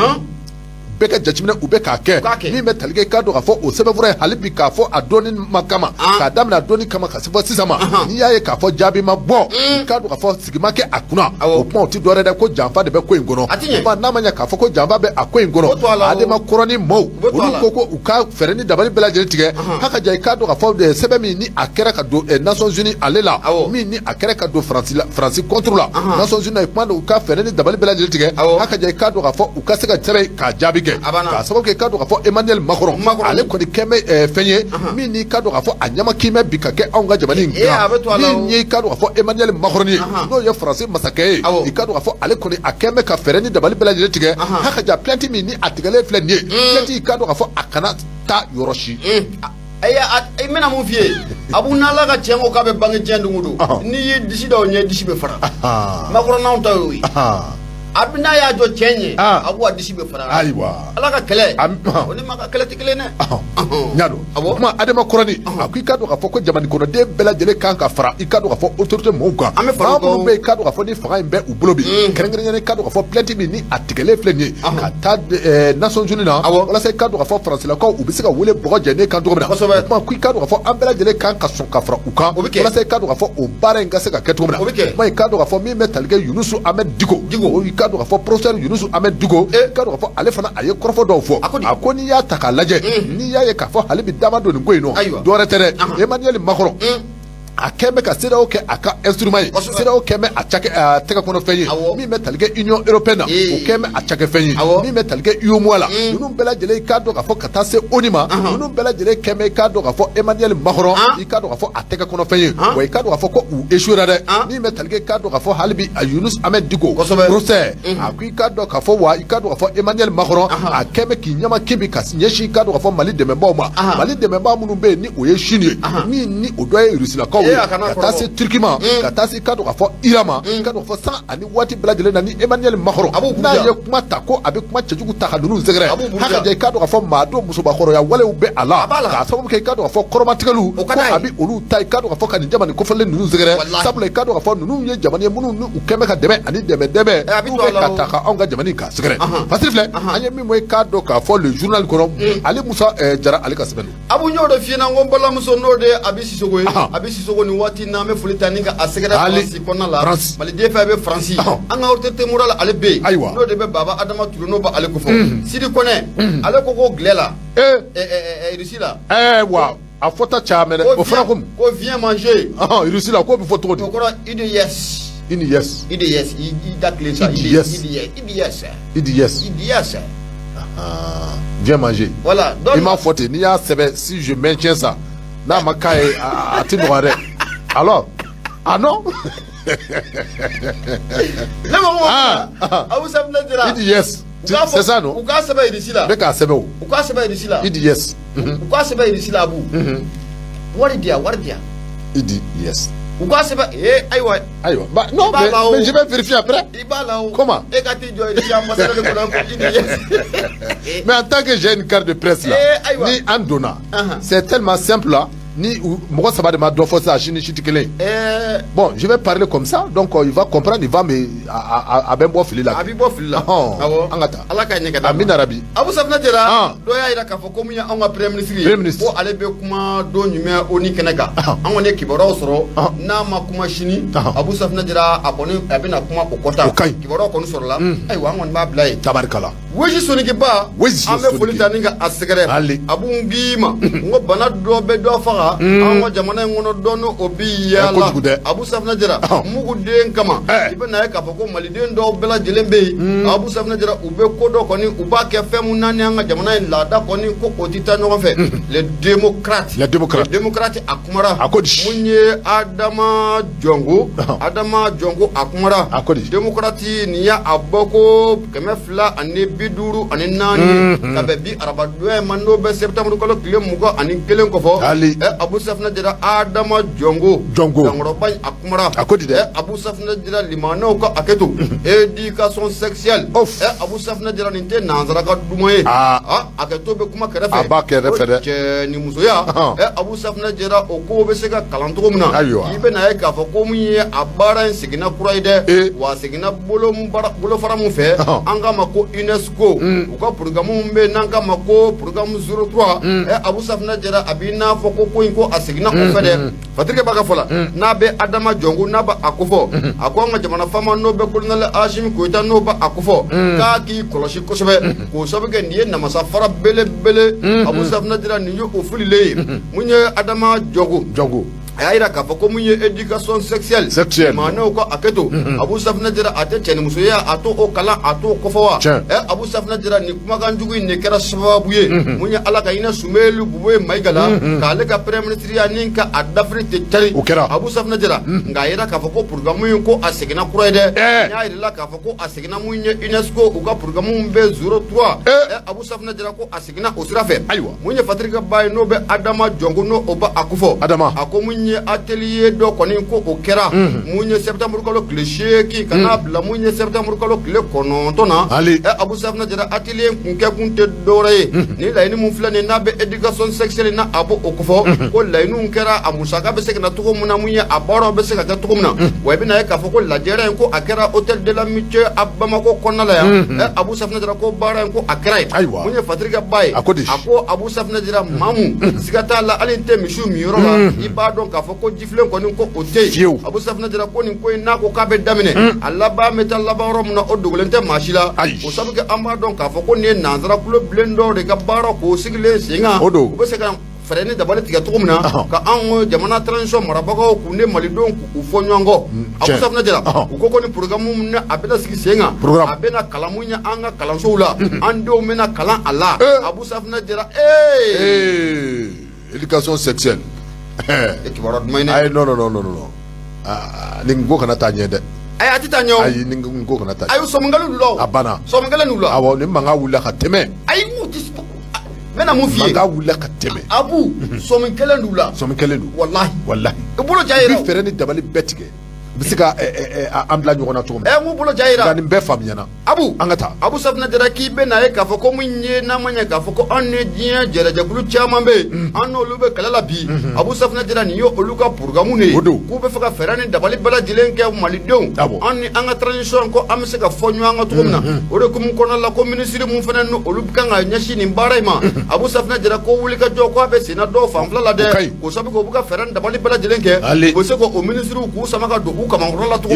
bɛɛ ka jateminɛ u bɛ k'a kɛ min bɛ tali kɛ k'a dɔn k'a fɔ o sɛbɛnfura ye hali bi k'a fɔ a dɔnni ma kama k'a daminɛ a dɔnni kama ka se fɔ sisan ma n'i y'a ye k'a fɔ jaabi ma bɔ k'a dɔn k'a fɔ sigi ma kɛ a kunna o kuma o ti dɔwɛrɛ dɛ ko janfa de bɛ ko in kɔnɔ o kuma n'a ma ɲɛ k'a fɔ ko janfa bɛ a ko in kɔnɔ Adama Kɔrɔni maaw olu ko ko u ka fɛɛrɛ ni dabali bɛɛ lajɛlen tigɛ h'a ka jan i k'a dɔn k'a fɔ sɛbɛn min ni a kɛra ka don Nations Unies ale la min ni a kɛra ka don Faransi contre la Nations Unies ye kuma u ka fɛɛrɛ ni dabali bɛɛ lajɛlen tigɛ h'a ka jan i k'a dɔn k'a fɔ u ka se ka sɛbɛn k'a jaabi kɛ k'a sababu kɛ k'a dɔn k'a fɔ Emmanuel Macron ale kɔni kɛn bɛ fɛn ye min ni k'a dɔn k'a fɔ a ɲamakimɛ bi ka kɛ anw ka jamana in kan min ye k'a dɔn k'a fɔ Emmanuel Macron ye n'o ye Faransi masakɛ ye i k'a dɔn k'a fɔ ale kɔni a kɛn bɛ ka fɛɛrɛ ni dabali bɛɛ lajɛlen tigɛ h'a ka jan plainte min ni a tigɛlen filɛ nin ye plainte k'a dɔn k'a fɔ a kana taa yɔrɔ si i bɛna mun f'i ye Abu n'Ala ka tiɲɛ ko k'a bɛ bange diɲɛ don o don n'i ye disi da o ɲɛ disi bɛ fara Macron n'anw ta y'o ye a bɛ n'a y'a jɔ tiɲɛ ye Abu a disi bɛ fara ayiwa Ala ka kɛlɛ o ni ma ka kɛlɛ tɛ kelen dɛ ɲa dɔn o kuma Adama Kɔrɔni a ko i ka dɔn k'a fɔ ko jamana kɔnɔden bɛɛ lajɛlen kan ka fara i ka dɔn k'a fɔ autorité mɔɔw kan maa minnu bɛ yen i ka dɔn k'a fɔ ni fanga in bɛ u bolo bi kɛrɛnkɛrɛnnen i ka dɔn k'a fɔ plainte min ni a tigɛlen filɛ nin ye ka taa Nations Unies na walasa i ka dɔn k'a fɔ faransilakaw u bɛ se ka wele bɔgɔ jɛnen kan cogo min na o kuma ko i ka dɔn k'a fɔ an bɛɛ lajɛlen kan ka sɔn ka fara u kan walasa i ka dɔn k'a fɔ o baara in ka se ka kɛ cogo min na o kuma i ka dɔn k'a fɔ min bɛ tali kɛ Yunusu Ahmed Diko i ka dɔn k'a fɔ professeur Yunusu Ahmed Diko k'a dɔn k'a fɔ ale fana a ye kɔrɔfɔ dɔw fɔ a ko n'i y'a ta k'a lajɛ n'i y'a ye k'a fɔ hali bi dama don nin ko in nɔ dɔwɛrɛ tɛ dɛ Emmanuel Macron a kɛn bɛ ka CEDEAO kɛ a ka instrument ye CEDEAO kɛn bɛ a tɛgɛ kɔnɔ fɛn ye min bɛ tali kɛ Union européenne na o kɛn bɛ a cakɛ fɛn ye min bɛ tali kɛ UEMOA la ninnu bɛɛ lajɛlen i k'a dɔn k'a fɔ ka taa se ONU ma ninnu bɛɛ lajɛlen kɛn bɛ i k'a dɔn k'a fɔ Emmanuel Macron i k'a dɔn k'a fɔ a tɛgɛ kɔnɔ fɛn ye wa i k'a dɔn k'a fɔ ko u échoué dɛ min bɛ tali kɛ i k'a dɔn k'a fɔ hali bi a Yunus Ahmed Diko procès a ko i k'a dɔn k'a fɔ wa i k'a dɔn k'a fɔ Emmanuel Macron a kɛn bɛ k'i ɲɛmakin bi ka ɲɛsin i k'a dɔn k'a fɔ Mali dɛmɛbaaw ma Mali dɛmɛbaa minnu bɛ yen ni o ye Chine ye min ni o dɔ ye Rusilakaw ye ka taa se Turquie ma ka taa se i ka dɔn k'a fɔ Iran ma ka dɔn k'a fɔ san ani waati bɛɛ lajɛlen na ni Emmanuel Macron n'a ye kuma ta ko a bɛ kuma cɛjugu ta ka ninnu sɛgɛrɛ h'a ka jan i ka dɔn k'a fɔ maa dɔw musobakɔrɔya walew bɛ a la k'a sababu kɛ i ka dɔn k'a fɔ kɔrɔmatigɛliw ko a bɛ olu ta i ka dɔn k'a fɔ ka nin jamana kofɔlen ninnu sɛgɛrɛ sabula i ka dɔn k'a fɔ ninnu ye jamana ye minnu ni u kɛn bɛ ka dɛmɛ ani dɛmɛ n'u bɛ ka ta ka anw ka jamana in kan sɛgɛrɛ fasiri filɛ an ye min fɔ i k'a dɔn k'a fɔ le journal kɔnɔ Ali Musa Jara ale ka sɛbɛn don Abu y'o de f'i ɲɛna n ko n balimamuso n'o de ye Abi Sisoko ye Abi Sisoko nin waati n'an bɛ foli ta ni ka a sɛgɛrɛ Faransi kɔnɔna la Maliden fɛ bɛ Faransi an ka autorité morale ale bɛ yen n'o de bɛ Baba Adama Ture n'o bɛ ale ko fɔ Sidi Kɔnɛ ale ko ko gilɛ la Russie la wa a fɔta caman dɛ o fana ko viens manger Russie la k'o bɛ fɔ cogo di o kɔrɔ IDS IDS i da tile sa IDS viens manger voilà i m'a fɔ ten n'i y'a sɛbɛn si je maintiens ça n'a ma k'a ye a ti nɔgɔya dɛ alors ah non ne ma Abu Sabila Jara IDS c'est ça non u k'a sɛbɛn Russie la bɛ k'a sɛbɛn o u k'a sɛbɛn Russie la IDS u k'a sɛbɛn Russie la Abu wari di yan IDS ou quoi c'est pas aïwa bah non mais je vais vérifier après. Comment? Mais en tant que j'ai une carte de presse là, ni Andona, c'est tellement simple là. Ni moi ça va de ma dofosa à Chine chitikele. Bon, je vais parler comme ça, donc il va comprendre, il va me à ben bo fili là. Abi bo fili là. Angata. Allah ka nyeka da. Amin arabi. Abu Safna Jara do ya ira ka fo ko munya on premier ministre. Ko ale be kuma do nyume oni keneka. An woni kiboro soro na ma kuma shini. Abu Safna Jara aboni abina kuma okota. Kiboro ko soro la. Ai wa ngon ma blay. Tabarkala. Weji soni ke ba. Ame folita ninga asegere. Abu ngima. Ngo bana do be do faga. Anwa jamana ngono dono obi yala Abu Safna Jara mugu den kama ibe na ka fako maliden do bela jelembe Abu Safna Jara ube kodo koni uba ke femu nani anga jamana la da koni ko otita no fe les démocrates akumara munye Adama Jongo akumara démocrate niya aboko keme fla ane biduru ane nani kabebi arabadwe mando be septembre ko le mugo ani kelen ko fo Abu Safna Jara Adama Jongo Dangoroba akumara Abu Safna Jara limano ko aketo éducation sexuelle Abu Safna Jara ninte nanzara ka dumoye aketo be kuma kerefe ni musoya Abu Safna Jara oko be se ka kalanto muna ibe na ka fo ko muye abara sigina kuraide wa sigina bolo fara mu fe anga mako UNESCO ko programme mbe nanga mako programme 03 Abu Safna Jara abina fo ko ko asigna o fede fatrike baga fola na be Adama Jongo na ba akufo akwanga jamana fama no be colonel Hashim Koita no ba akufo ka ki koloshi kosobe ko sobe ke ndiye na masafara bele Abu Safna Jara niyo ofulile munye Adama Jongo ayira ka fako munye éducation sexuelle mano ko aketo Abu Safna Jara ate cheni musoya ato o kala ato kofawa Abu Safna Jara ni kuma kan jugu ne kera sababuye munye alaka ina sumelu buwe maigala kale ka premier ministre ya ninka adafri te tari Abu Safna Jara ngayira ka fako programme ko asigina kuraide nyayira ka fako asigina munye UNESCO ko programme mbe 03 Abu Safna Jara ko asigina osirafe munye fatrika bay no be Adama Jongo no oba akufo ako munye atelier do koni ko okera munye septembre ko le sheki kana bla munye septembre ko le konontona Abu Safna Jara atelier kunke kunte dore ni la ni mun flane na be éducation sexuelle na abo okufo ko la ni kera amusaka be se na to muna munye aboro be se ka to muna wa bi na ka fo ko la jere ko akera hôtel de l'amitié abama ko konala ya Abu Safna Jara ko bara ko akera munye fatrika bay ako Abu Safna Jara mamu sigata la alinte mishu miyoro la ibado ka foko jiflen ko ni ko ote Abu Safna Jara ko ni ko na ko kabe damine Allah ba metal la ba rom na odugulente mashila o sabu ke amba don ka foko ne nanzara kulo blendo de ka bara ko sigle singa ko se kan frene dabale tiga tukumna ka an jamana transition marabako ku ne malidon ku fo nyongo Abu Safna Jara ko ni programme na abena sigi singa abena kalamunya anga kalansoula ando mena kalan Allah Abu Safna Jara éducation sexuelle ay non ningo kana tanye de ay atitanyo ay ningo kana tanye ay somangalu lo abana somangalu lo awo ni manga wula ka teme ay mutis mena mu fi manga wula ka teme abu somangalu wallahi bulo jayira fere ni dabali betige bisika ambla nyona to mu bulo jayira ni be famiyana abu angata Abu Safna Jara ki be na e ka foko munye na manya ka foko anne dia jere jabulu chama be anno lube kala bi Abu Safna Jara ni yo oluka programme ne ku be faka ferani dabali bala jilenke malidon anni anga transition ko amse ka fonyo anga to mna ore kum kono la ko ministre mu fana no oluka nga nyashi ni mbarayma Abu Safna Jara ko wulika jo ko be sina do famfla la de ko sabi ko buka ferani dabali bala jilenke ko se ko o ministre ku sama ka do kama ngorola to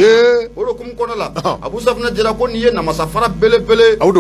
ore kum kono la Abu Safna Jara ko ni na masafara bele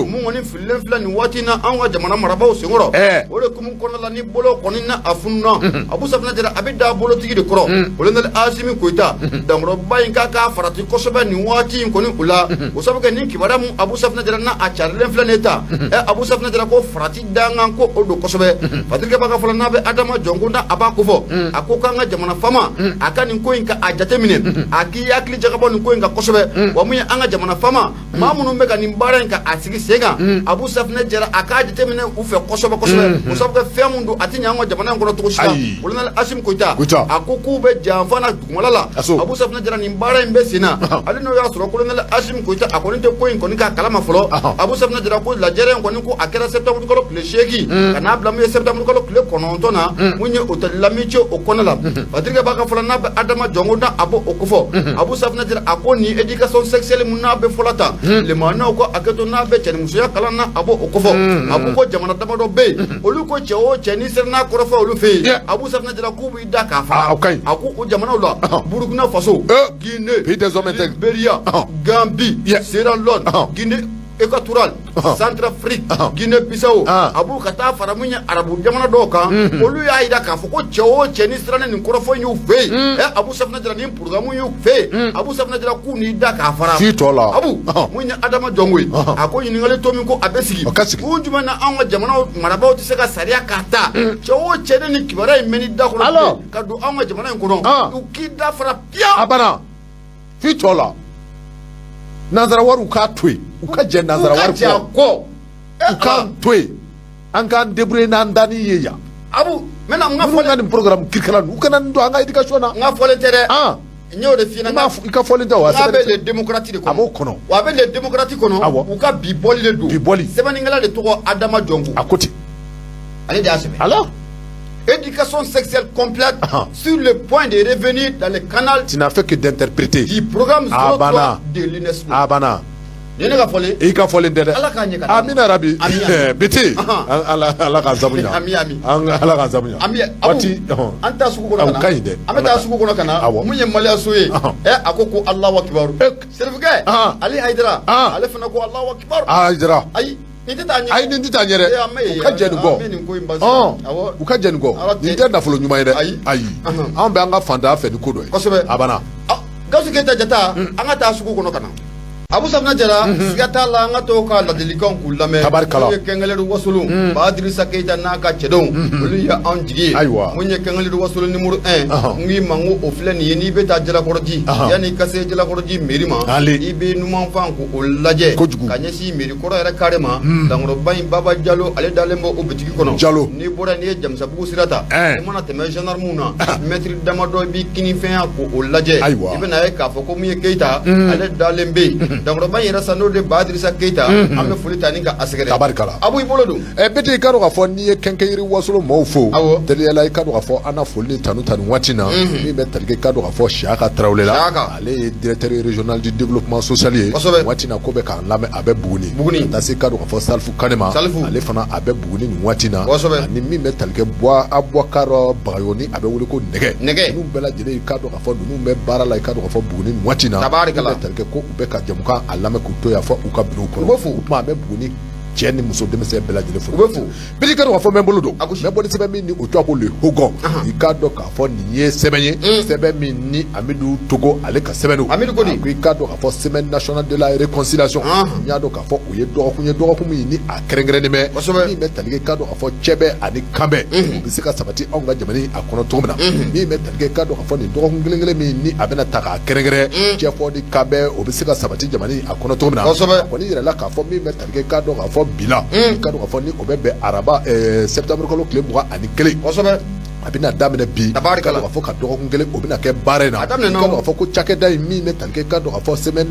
mu ngoni filen ni watina anwa jamana marabaw singoro ore kum kono la ni bolo koni na afunna Abu Safna Jara abida bolo tigi de koro ole na Hashim Koita dangro bayin ka farati kosoba ni wati koni ula usabuke ni kibara mu Abu Safna Jara na acharlen flaneta Abu Safna Jara ko farati dangan ko odo kosobe fatrike baka fulana be Adama Jongo na abakufo akoka nga jamana fama akani ko inka ajate mine aki yakli jagabo ni ko inka kosobe wa mu anga jamana fama mamu no ka nin baara in ka a sigi sen kan Abu Safinɛ Jara a k'a jateminɛ u fɛ kosɛbɛ kosɛbɛ o sabu kɛ fɛn mun don a tɛ ɲɛ an ka jamana in kɔnɔ cogo si la colonel Asim Koyita a ko k'u bɛ janfa na dugumala la Abu Safinɛ Jara nin baara in bɛ sen na ale n'o y'a sɔrɔ colonel Asim Koyita a kɔni tɛ ko in kɔni k'a kalama fɔlɔ Abu Safinɛ Jara ko lajɛrɛ in kɔni ko a kɛra septembre kalo tile 8 ka n'a bila mun ye septembre kalo tile 9 na mun ye hôtel Lamitié o kɔnɔ la Patrick b'a ka fɔlɔ n'a bɛ Adama Jɔnko na a b'o ko fɔ Abu Safinɛ Jara a ko ni éducation sexuelle mun n'a bɛ fɔlɔ ta limanaw ko a kɛto n'a bɛ cɛnimusoya kalan na a b'o ko fɔ a ko jamana damadɔ bɛ yen olu ko cɛ o cɛ ni sera n'a kɔrɔfɔ olu fɛ yen Abu Safinɛ Jara k'u b'i da k'a fara a ko o jamanaw la Burkina Faso Guinée Libéria Gambie Sierra Leone Guinée Équatoriale Centrafrique Guinée Bissau Abu ka taa fara mun ye arabu jamana dɔw kan olu y'a yira k'a fɔ ko cɛ o cɛ ni sera nin kɔrɔfɔ y'u fɛ yen Abu Safinɛ Jara nin programme y'u fɛ yen Abu Safinɛ Jara k'u n'i da k'a fara Abu mun ye Adama Jɔnko ye a ko ɲininkali to min ko a bɛ sigi kun jumɛn na anw ka jamana marabaaw tɛ se ka sariya k'a ta cɛ o cɛ ni kibaruya in mɛn ni da kɔnɔ ka don anw ka jamana in kɔnɔ u k'i da fara piya a banna f'i tɔ la nanzara wari u k'a to yen u ka jɛ nanzara wari kɔ u k'an to yen an k'an débrouiller n'an dani ye yan Abu maintenant n ka fɔlen ka nin programme kirikala u kana nin don an ka éducation na n ka fɔlen tɛ dɛ n y'o de f'i ɲɛna i ka fɔlen tɛ wa a bɛ les démocrates de kɔnɔ a b'o kɔnɔ wa a bɛ les démocrates kɔnɔ u ka bi bɔli de don sɛbɛnnikɛla de tɔgɔ Adama Jɔnko a ko ten ale de y'a sɛbɛn alors éducation sexuelle complète sur le point de revenir dans le canal. Tu n'as fait que d'interpréter du programme 03 de l'UNESCO. Abana. Ne ka fɔlen. I ka fɔlen tɛ dɛ. Ala k'a ɲɛ ka. Amina rabi. Biti. Ala ka zabunya. Ami. Ala ka zabunya. Ami. Wati. An ta sugu kɔnɔ kana. An ka ɲi dɛ. An bɛ taa sugu kɔnɔ kana. Mun ye maliyaso ye. A ko Allahu Akbar. Serifukɛ. Ali Haidara. Ale fana ko Allahu Akbar. Haidara. Ayi. Ni tɛ taa ɲɛ. Ayi nin tɛ taa ɲɛ dɛ. U ka jɛ nin kɔ. U ka jɛ nin kɔ. Nin tɛ nafolo ɲuman ye dɛ. Ayi. Anw bɛ an ka fantanya fɛ ni ko dɔ ye. Kosɛbɛ. A banna. Gawusu Keyita Jata an ka taa sugu kɔnɔ kana. Abu Safinɛ Jara siga t'a la an ka to ka ladilikanw k'u lamɛn olu ye kɛnkɛlɛri wasolo Ba Dirisa Keyita n'a ka cɛdenw olu ye anw jigi ye mun ye kɛnkɛlɛri wasolo numéro 1 n k'i ma n ko o filɛ nin ye n'i bɛ taa Jalakɔrɔji yanni ka se Jalakɔrɔji mairie ma i bɛ numanfan k'o lajɛ ka ɲɛsin mairie kɔrɔ yɛrɛ carré ma Dankɔrɔba in Baba Jalo ale dalen bɛ o bitigi kɔnɔ n'i bɔra n'i ye Jamusabugu sira ta i mana tɛmɛ gendarmew na mètre damadɔ i b'i kinifɛnya k'o lajɛ i bɛna ye k'a fɔ ko mun ye Keyita ale dalen bɛ yen Dankɔrɔba in yɛrɛ sa n'o de Ba Dirisa Keyita an bɛ foli ta ni ka a sɛgɛrɛ tabarikala Abu i bolo don Biti i ka dɔn k'a fɔ n'i ye kɛnkɛyiri wasolo mɔɔw fo teliyala i ka dɔn k'a fɔ an na foli ni tanu ta nin waati na min bɛ tali kɛ i ka dɔn k'a fɔ Siyaka Tarawele la ale ye directeur régional du développement social ye waati na ko bɛ k'an lamɛn a bɛ Buguni ka taa se i ka dɔn k'a fɔ Salifu Kane ma ale fana a bɛ Buguni nin waati na ani min bɛ tali kɛ Abubakar Bagayoni a bɛ wele ko nɛgɛ ninnu bɛɛ lajɛlen i ka dɔn k'a fɔ ninnu bɛ baara la i ka dɔn k'a fɔ Buguni nin waati na bɛ tali kɛ ko u bɛ ka jamukan a lamɛn k'u to yan fɔ u ka bureau kɔnɔ o tuma a bɛ Buguni cɛ ni muso denmisɛn bɛɛ lajɛlen fo Biti ka dɔn k'a fɔ n bɛ n bolo don n bɛ bɔ ni sɛbɛn min ni o tɔgɔ ko le Hogon i k'a dɔn k'a fɔ nin ye sɛbɛn ye sɛbɛn min ni Amidu Togo ale ka sɛbɛn don i k'a dɔn k'a fɔ semaine nationale de la réconciliation n y'a dɔn k'a fɔ o ye dɔgɔkun min ni a kɛrɛnkɛrɛnnen bɛ min bɛ tali kɛ i k'a dɔn k'a fɔ cɛ bɛɛ ani kan bɛɛ o bɛ se ka sabati anw ka jamana a kɔnɔ cogo min na min bɛ tali kɛ i k'a dɔn k'a fɔ nin dɔgɔkun kelen min ni a bɛna ta k'a kɛrɛnkɛrɛn cɛ fɔ ni kan bɛɛ o bɛ se ka sabati jamana a kɔnɔ cogo min na a kɔni yirala k'a fɔ min bɛ tali kɛ i k'a dɔn k'a fɔ bi la ka dɔn k'a fɔ ni o bɛ bɛn araba septembre kalo tile 21 a bɛna daminɛ bi k'a fɔ ka dɔgɔkun kelen o bɛna kɛ baara in na ka dɔn k'a fɔ ko cakɛda in min bɛ tali kɛ ka dɔn k'a fɔ semaine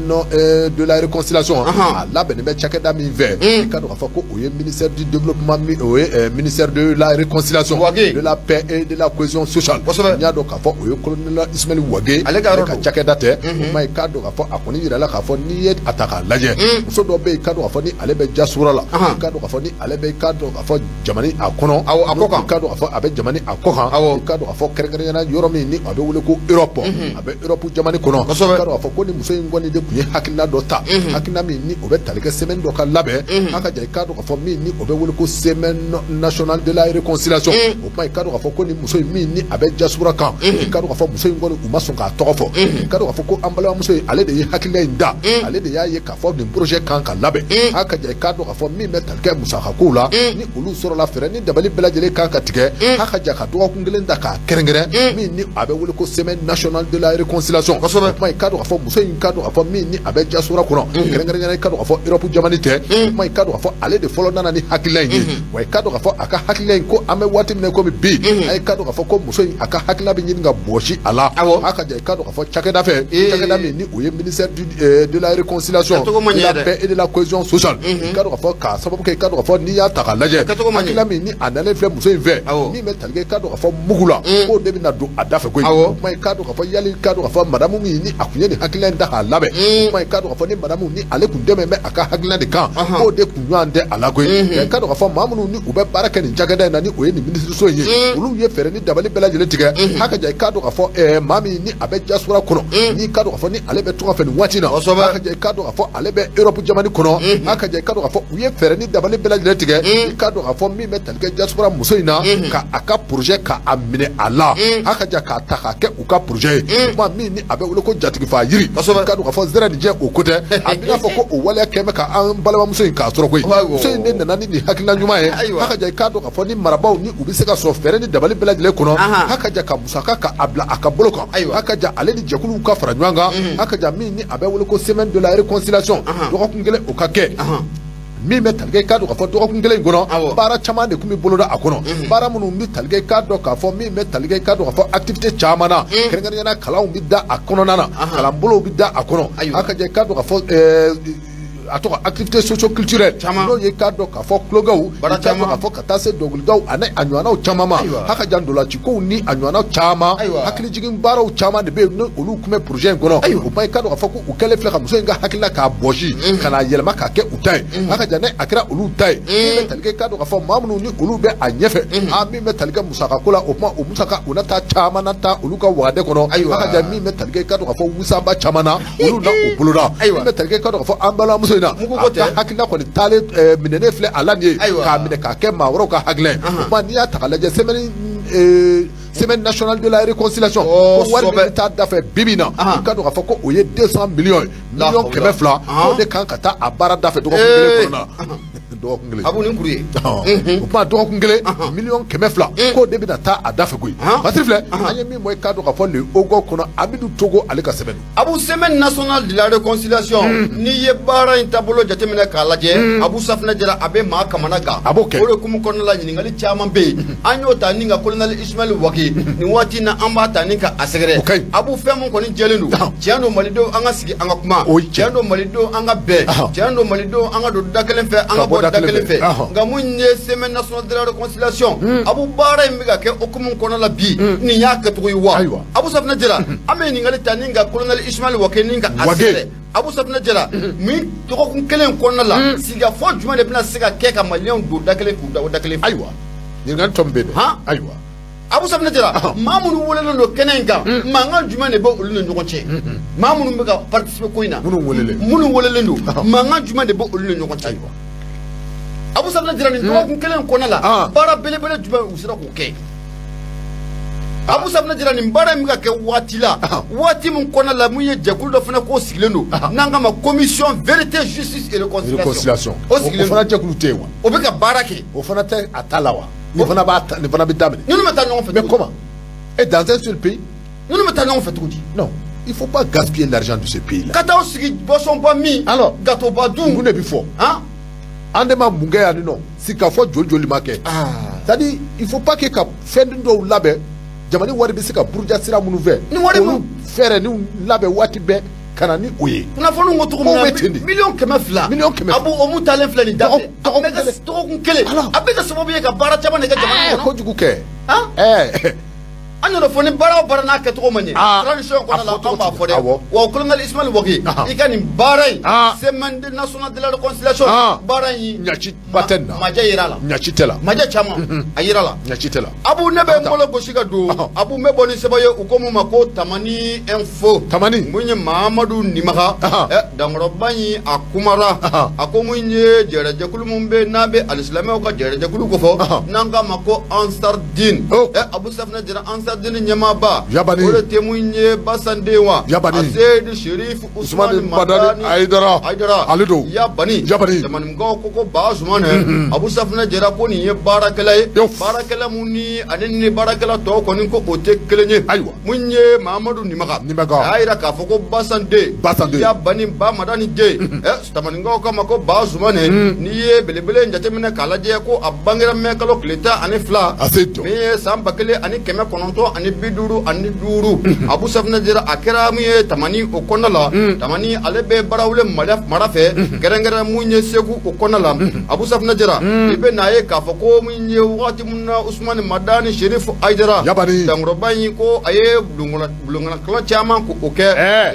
de la réconciliation a labɛnnen bɛ cakɛda min fɛ i ka dɔn k'a fɔ ko o ye ministère du développement o ye ministère de la réconciliation de la paix et de la cohésion sociale n y'a dɔn k'a fɔ o ye colonel Ismaël Wage ale ka cakɛda tɛ o ma ye k'a dɔn k'a fɔ a kɔni yirala k'a fɔ n'i ye a ta k'a lajɛ muso dɔ bɛ yen k'a dɔn k'a fɔ ni ale bɛ diaspora la k'a dɔn k'a fɔ ni ale bɛ k'a dɔn k'a fɔ jamana a kɔnɔ k'a dɔn k'a fɔ a bɛ jamana a kɔ kan i ka dɔn k'a fɔ kɛrɛnkɛrɛnnenya yɔrɔ min ni a bɛ wele ko Europe a bɛ Europe jamana kɔnɔ i ka dɔn k'a fɔ ko ni muso in kɔni de tun ye hakilina dɔ ta hakilina min ni o bɛ tali kɛ semaine dɔ ka labɛn a ka jan i ka dɔn k'a fɔ min ni o bɛ wele ko semaine nationale de la réconciliation o kuma i ka dɔn k'a fɔ ko ni muso in min ni a bɛ diaspora kan i ka dɔn k'a fɔ muso in kɔni u ma sɔn k'a tɔgɔ fɔ i ka dɔn k'a fɔ ko an balimamuso in ale de ye hakilina in da ale de y'a ye k'a fɔ nin projet kan ka labɛn a ka jan i ka dɔn k'a fɔ min bɛ tali kɛ musakakow la ni olu sɔrɔla fɛɛrɛ ni dabali bɛɛ lajɛlen kan ka tigɛ a ka jan ka dɔgɔ dɔgɔkun kelen da k'a kɛrɛnkɛrɛn min ni a bɛ wele ko semaine nationale de la réconciliation kuma i ka dɔn k'a fɔ muso in ka dɔn k'a fɔ min ni a bɛ diaspora kɔnɔ kɛrɛnkɛrɛnnen i ka dɔn k'a fɔ Europe jamana tɛ kuma i ka dɔn k'a fɔ ale de fɔlɔ nana ni hakilila in ye wa i ka dɔn k'a fɔ a ka hakilila in ko an bɛ waati min na komi bi a i ka dɔn k'a fɔ ko muso in a ka hakilila bɛ ɲini ka bɔsi a la a ka ja i ka dɔn k'a fɔ cakɛda fɛ cakɛda min ni o ye ministère de la réconciliation de la paix et de la cohésion sociale i ka dɔn k'a fɔ k'a sababu kɛ i ka dɔn k'a fɔ n'i y'a ta k'a lajɛ hakilila min ni a nalen filɛ muso in fɛ min bɛ tali kɛ i ka dɔn k'a fɔ mugu la k'o de bɛ na don a da fɛ koyi kuma i ka dɔn k'a fɔ yali i ka dɔn k'a fɔ madamu min ni a tun ye nin hakilila in da k'a labɛn kuma i ka dɔn k'a fɔ ni madamu ni ale tun dɛmɛ bɛ a ka hakilila de kan k'o de kun ɲɔgɔn tɛ a la koyi i ka dɔn k'a fɔ maa minnu ni u bɛ baara kɛ nin cakɛda in na ni o ye nin minisiriso in ye olu ye fɛɛrɛ ni dabali bɛɛ lajɛlen tigɛ haka ja i ka dɔn k'a fɔ maa min ni a bɛ diaspora kɔnɔ n'i ka dɔn k'a fɔ ni ale bɛ tɔgɔ fɛ nin waati na haka ja i ka dɔn k'a fɔ ale bɛ Europe jamana kɔnɔ haka ja i ka dɔn k'a fɔ u ye fɛɛrɛ ni dabali bɛɛ lajɛlen tigɛ i ka dɔn k'a fɔ min bɛ tali kɛ diaspora muso in na ka a ka projet ka a minɛ a la haka ja k'a ta k'a kɛ u ka projet ye kuma min ni a bɛ wele ko jatigifa yiri i ka dɔn k'a fɔ zɛrɛ nin jɛ o ko tɛ a bɛ n'a fɔ ko o waleya kɛ bɛ ka an balimamuso in k'a sɔrɔ koyi muso in de nana ni nin hakilina ɲuman ye haka ja i ka dɔn k'a fɔ ni marabaw ni u bɛ se ka sɔrɔ fɛɛrɛ ni dabali bɛɛ lajɛlen kɔnɔ haka ja ka musaka ka a bila a ka bolo kan haka ja ale ni jɛkuluw ka fara ɲɔgɔn kan haka ja min ni a bɛ wele ko semaine de la réconciliation dɔgɔkun kelen o ka kɛ min bɛ tali kɛ i ka dɔn k'a fɔ dɔgɔkun kelen in kɔnɔ baara caman de tun bɛ boloda a kɔnɔ baara minnu bɛ tali kɛ i ka dɔn k'a fɔ min bɛ tali kɛ i ka dɔn k'a fɔ activité caman na kɛrɛnkɛrɛnnenya kalanw bɛ da a kɔnɔna na kalanbolow bɛ da a kɔnɔ haka ja i ka dɔn k'a fɔ a tɔgɔ activité socio-culturelle n'o ye i ka dɔn k'a fɔ kulogaw i ka dɔn k'a fɔ ka taa se dɔnkilidaw ani a ɲɔgɔnnaw caman ma haka ja ndolacikow ni a ɲɔgɔnnaw caman hakilijigin baaraw caman de bɛ yen n'olu tun bɛ projet in kɔnɔ o ma i ka dɔn k'a fɔ ko u kɛlen filɛ ka muso in ka hakilila k'a bɔsi ka n'a yɛlɛma k'a kɛ u ta ye haka ja ne a kɛra olu ta ye min bɛ tali kɛ i ka dɔn k'a fɔ maa minnu ni olu bɛ a ɲɛfɛ min bɛ tali kɛ musakako la o tuma o musaka o na taa caman na taa olu ka wagade kɔnɔ haka ja min bɛ tali kɛ i ka dɔn k'a fɔ wusaba caman na olu na o boloda min bɛ tali kɛ i ka dɔn k'a fɔ an balimamuso in na hakilina kɔni taalen minɛnen filɛ a la nin ye k'a minɛ k'a kɛ maa wɛrɛw ka hakilina ye o tuma n'i y'a ta k'a lajɛ semaine nationale de la réconciliation ko wari min bɛ taa da fɛ bibi na i ka dɔn k'a fɔ ko o ye 200 millions miliyɔn 200 o de kan ka taa a baara da fɛ dɔgɔkun kelen kɔnɔ na dɔgɔkun kelen abu ni kuru ye o tuma dɔgɔkun kelen miliyɔn 200 k'o de bɛna taa a da fɛ koyi masiri filɛ an ye min bɔ i ka dɔn k'a fɔ le Ogo kɔnɔ Amidu Togo ale ka sɛbɛn abu semaine nationale de la réconciliation n'i ye baara in taabolo jateminɛ k'a lajɛ Abu Safinɛ Jara a bɛ maa kamana kan a b'o kɛ o de hukumu kɔnɔna la ɲininkali caman bɛ yen an y'o ta ni ka colonel Ismail Waki nin waati in na an b'a ta ni ka a sɛgɛrɛ abu fɛn min kɔni jɛlen don tiɲɛ don malidenw an ka sigi an ka kuma tiɲɛ don malidenw an ka bɛn tiɲɛ don malidenw an ka don da kelen fɛ an ka bɔ da kelen fɛ nka mun ye semaine nationale de la réconciliation abu baara in bɛ ka kɛ hukumu kɔnɔna la bi nin y'a kɛcogo ye wa Abu Safinɛ Jara an bɛ ɲininkali ta ni ka colonel Ismail Waki ni ka a sɛgɛrɛ Abu Safinɛ Jara min dɔgɔkun kelen kɔnɔna la sigikafɔ jumɛn de bɛna se ka kɛ ka maliyɛnw don da kelen k'u da o da kelen fɛ ayiwa ɲininkali tɔ min bɛ yen ayiwa Abu Safinɛ Jara maa minnu welelen don kɛnɛ in kan mankan jumɛn de bɛ olu ni ɲɔgɔn cɛ maa minnu bɛ ka participer ko in na minnu welelen don mankan jumɛn de bɛ olu ni ɲɔgɔn cɛ Abu Safinɛ Jara nin dɔgɔkun kelen kɔnɔna la baara belebele jumɛn u sera k'o kɛ Abu Safinɛ Jara nin baara in bɛ ka kɛ waati la waati min kɔnɔna la mun ye jɛkulu dɔ fana k'o sigilen don n'an k'a ma commission vérité justice et réconciliation o fana jɛkulu tɛ yen wa o bɛ ka baara kɛ o fana tɛ a ta la wa nin fana bɛ daminɛ ninnu bɛ taa ɲɔgɔn fɛ mais comment et dans un seul pays ninnu bɛ taa ɲɔgɔn fɛ cogo di non il faut pas gaspiller l'argent de ce pays là ka taa sigi boisson ba min alors gâteau ba dun mun de bɛ fɔ an de ma mun kɛ yan nɔ sigikafɔ joli joli ma kɛ c'est-à-dire il faut pas que ka fɛn dɔw labɛn jamana wari bɛ se ka buruja sira minnu fɛ olu fɛɛrɛ ni labɛn waati bɛɛ ka na ni o ye kunnafoniw ko cogo min na miliyɔn 200 abu o mun taalen filɛ nin da fɛ dɔgɔkun kelen a bɛ kɛ sababu ye ka baara caman de kɛ jamana kɔnɔ kojugu kɛ an y'o fɔ ni baara o baara n'a kɛcogo ma ɲɛ transition kɔnɔna la an b'a fɔ dɛ wa colonel Ismail Waki i ka nin baara in semaine nationale de la réconciliation baara in ɲaci ba tɛ nin na majɛ yera la ɲaci tɛ la majɛ caman a yera la ɲaci tɛ la abu ne bɛ n bolo gosi ka don abu n bɛ bɔ ni sɛbɛn ye u ko mun ma ko Tamani info mun ye Mahamadu Nimaga dankɔrɔba in a kumara a ko mun ye jɛrɛjɛkulu mun bɛ n'a bɛ alisilamɛw ka jɛrɛjɛkulu kofɔ n'an k'a ma ko Ansar Din Abu Safinɛ Jara Ansar ansardini nyamaba Yabani. ole temunye basandewa Yabani. Azed Sheriff Usman Usman Madani Aidara Alido Yabani. zaman mgaw koko ba Usman Abu Safna jera ko ni ye barakala ye barakala muni aneni barakala to ko ni ko ote kelenye Aywa. munye Mamadou Nimaga ayira ka foko basande Yabani ba Madani je zaman mgaw kama ko ba Usman ni ye belebele njate mena kala je ko abangira me kalo kleta ani fla me samba kele ani keme kononto ani biduru ani duru Abu Safna jera akira mu ye tamani okonala tamani alebe barawle marafe gerengere munye segu okonala Abu Safna jera ibe naye ka fako munye wati munna Usman Madani Sheriff Aidara dangro bayi ko aye bulungala kala chama ko oke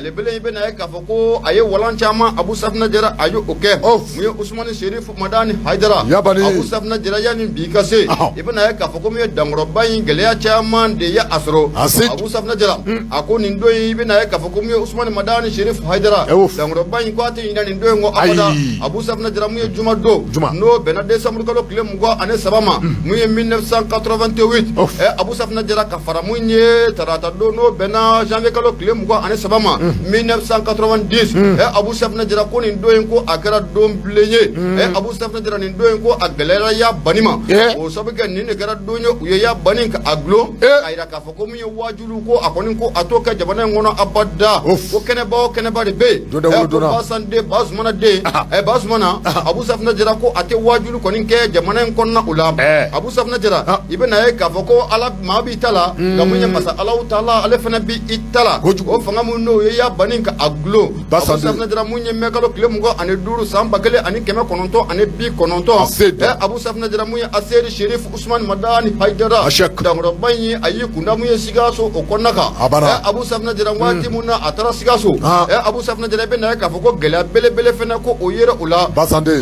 lebele ibe naye ka fako aye walan chama Abu Safna jera ayo oke munye Usman Sheriff Madani Aidara Abu Safna jera yani bikase ibe naye ka fako munye dangro bayi gelea chama de ya asro Abu Safna jera ako nindo ibe naye ka fako munye Usman Madani Sheriff Haidara dangro bayi ko ati ina nindo ngo abada Abu Safna jera munye juma no bena décembre kalo kile mugo ane sabama munye 1988 Abu Safna jera ka fara munye tarata do no bena janvier kalo kile mugo ane sabama 1990 Abu Safna jera ko nindo ko akara dom blenye Abu Safna jera nindo ko agalera ya banima o sabuga ni ne gara donyo uye ya banin ka aglo ayra ka fako munye wajulu ko akoni ko atoka jabana ngono abada ko kene ba de be basande basmana de basmana Abu Safna jera ko ate wajulu konin ke jamana konna ulam Abu Safna jera ibe na ka fako ala mabi tala gamunye masa Allah taala ale fana bi itala o fanga munno ya banin ka aglo Abu Safna jera munye mekalo kile mungo ane duru samba kele ani keme kononto ane bi kononto Abu Safna jera munye Ased Sheriff Usman Madani Haidara dangro bayi ayi kunda munye sigaso okonnaka Abu Safna jera wati munna atara sigaso Abu Safna jera be na ka fako gela bele fena ko oyera ula basande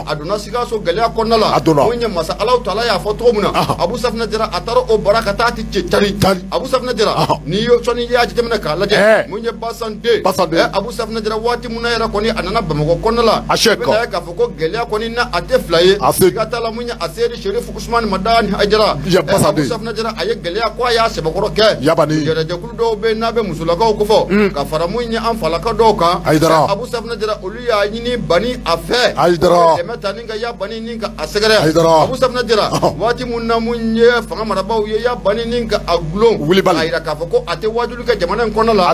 aduna sigaso gela konnala munye masa Allah taala ya foto muna Abu Safna jera atara o barakata ti tari Abu Safna jera ni yo soni ya ji temna kala je munye basande Abu Safna jera wati munna era koni anana bamako konnala be na ka fako gela koni na ate flaye gatala munye Ased Sheriff Usman Madani Haidara Abu Safna jera aye gela kwa ya se bakoro ke jera je kulu do be na be musulaka ko fo ka fara munye an falaka do ka Abu Safna jera oluya yini bani afe demeta ninga ya bani ninga asegere Abu Safna jera wati munna munye fanga marabaw ya bani ninga aglo ayira ka fako ate wajulu ka jamana konala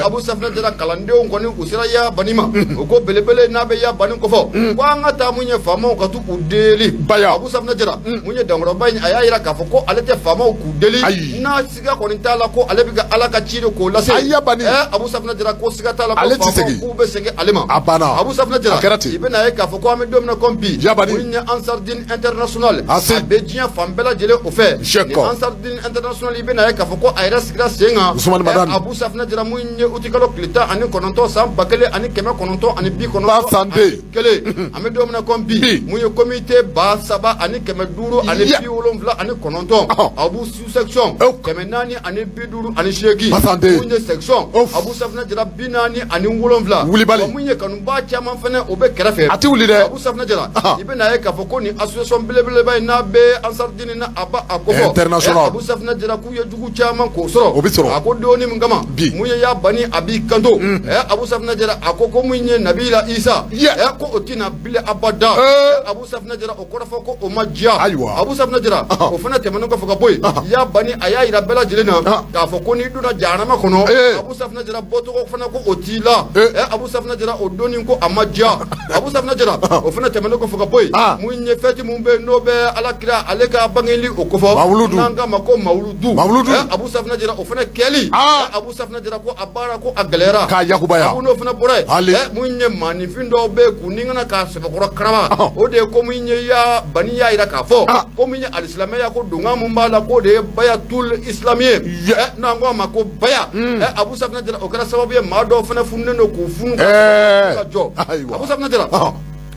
Abu Safna jera kalande on koni usira ya banima ko belebele na be ya bani ko fo kwa ngata munye famo ka tu udeli Abu Safna jera munye dangro bayi ayira ka fako alete famo ku deli na siga koni tala ko alebiga alaka chiro ko lase Abu Safna jera ko siga tala ko famo ku be sege alima Abu Safna jera ibe na ka fako ame domna kompi munye Ansardine International be jiya fambela jele ofe ni Ansardine International ibe na ka fako ayra sigra senga Abu Safna jera munye utikalo klita ani kononto sam bakele ani keme kononto ani bi kononto kele ame domna kompi munye comité ba saba ani keme duru ani bi wolonvla ani kononto Abu section keme nani ani bi duru ani shegi munye section Abu Safna jera binani ani wolonvla munye kanumba chama fene obe kerefe Abu Safna jera ibe na ka fako ni association belebele bay na be Ansardine na aba akofo international Abu Safna jera ku ye jugu chama ko soro ako doni ngama munye ya bani abi kanto Abu Safna jera akoko munye Nabila Isa ko otina bile abada Abu Safna jera okora fako o majja Abu Safna jera o fana temano ko faka boy ya bani aya ira bela jilena ka fako ni duna janama kono Abu Safna jera boto ko fana ko otila Abu Safna jera o doni ko amajja Abu Safna jera o fana temano ko faka boy munye feti mumbe nobe alakira alega bangeli okofo nanga mako mauludu Abu Safna jera o fana keli Abu Safna jera ko abara ko agalera ka yakubaya Abu no fana bore munye manifindo be kuningana ka sebakora krama o de ko munye ya bani ya ira ka fo ko munye alislamia ko dunga mumbala ko de bayatul islamie nangwa mako baya Abu Safna jera o kara sababu ya mado fana funne no ku funu ka jo Abu Safna jera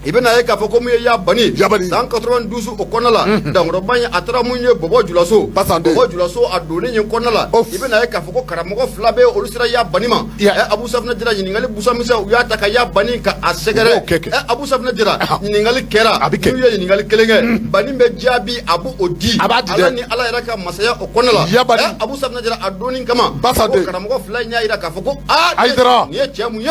i bɛna ye k'a fɔ ko mun ye ya bani san 92 o kɔnɔna la Dankɔrɔba in a taara mun ye Bɔbɔ Julaso Bɔbɔ Julaso a donnen yen kɔnɔna la i bɛna ye k'a fɔ ko karamɔgɔ 2 bɛ olu sera ya bani ma Abu Safinɛ Jara ɲininkali busamisɛn u y'a ta ka ya bani ka a sɛgɛrɛ Abu Safinɛ Jara ɲininkali kɛra n'u ye ɲininkali kelen kɛ bani bɛ jaabi a b'o di Ala ni Ala yɛrɛ ka masaya o kɔnɔna la Abu Safinɛ Jara a donni kama ko karamɔgɔ 2 in y'a jira k'a fɔ ko nin ye cɛ mun ye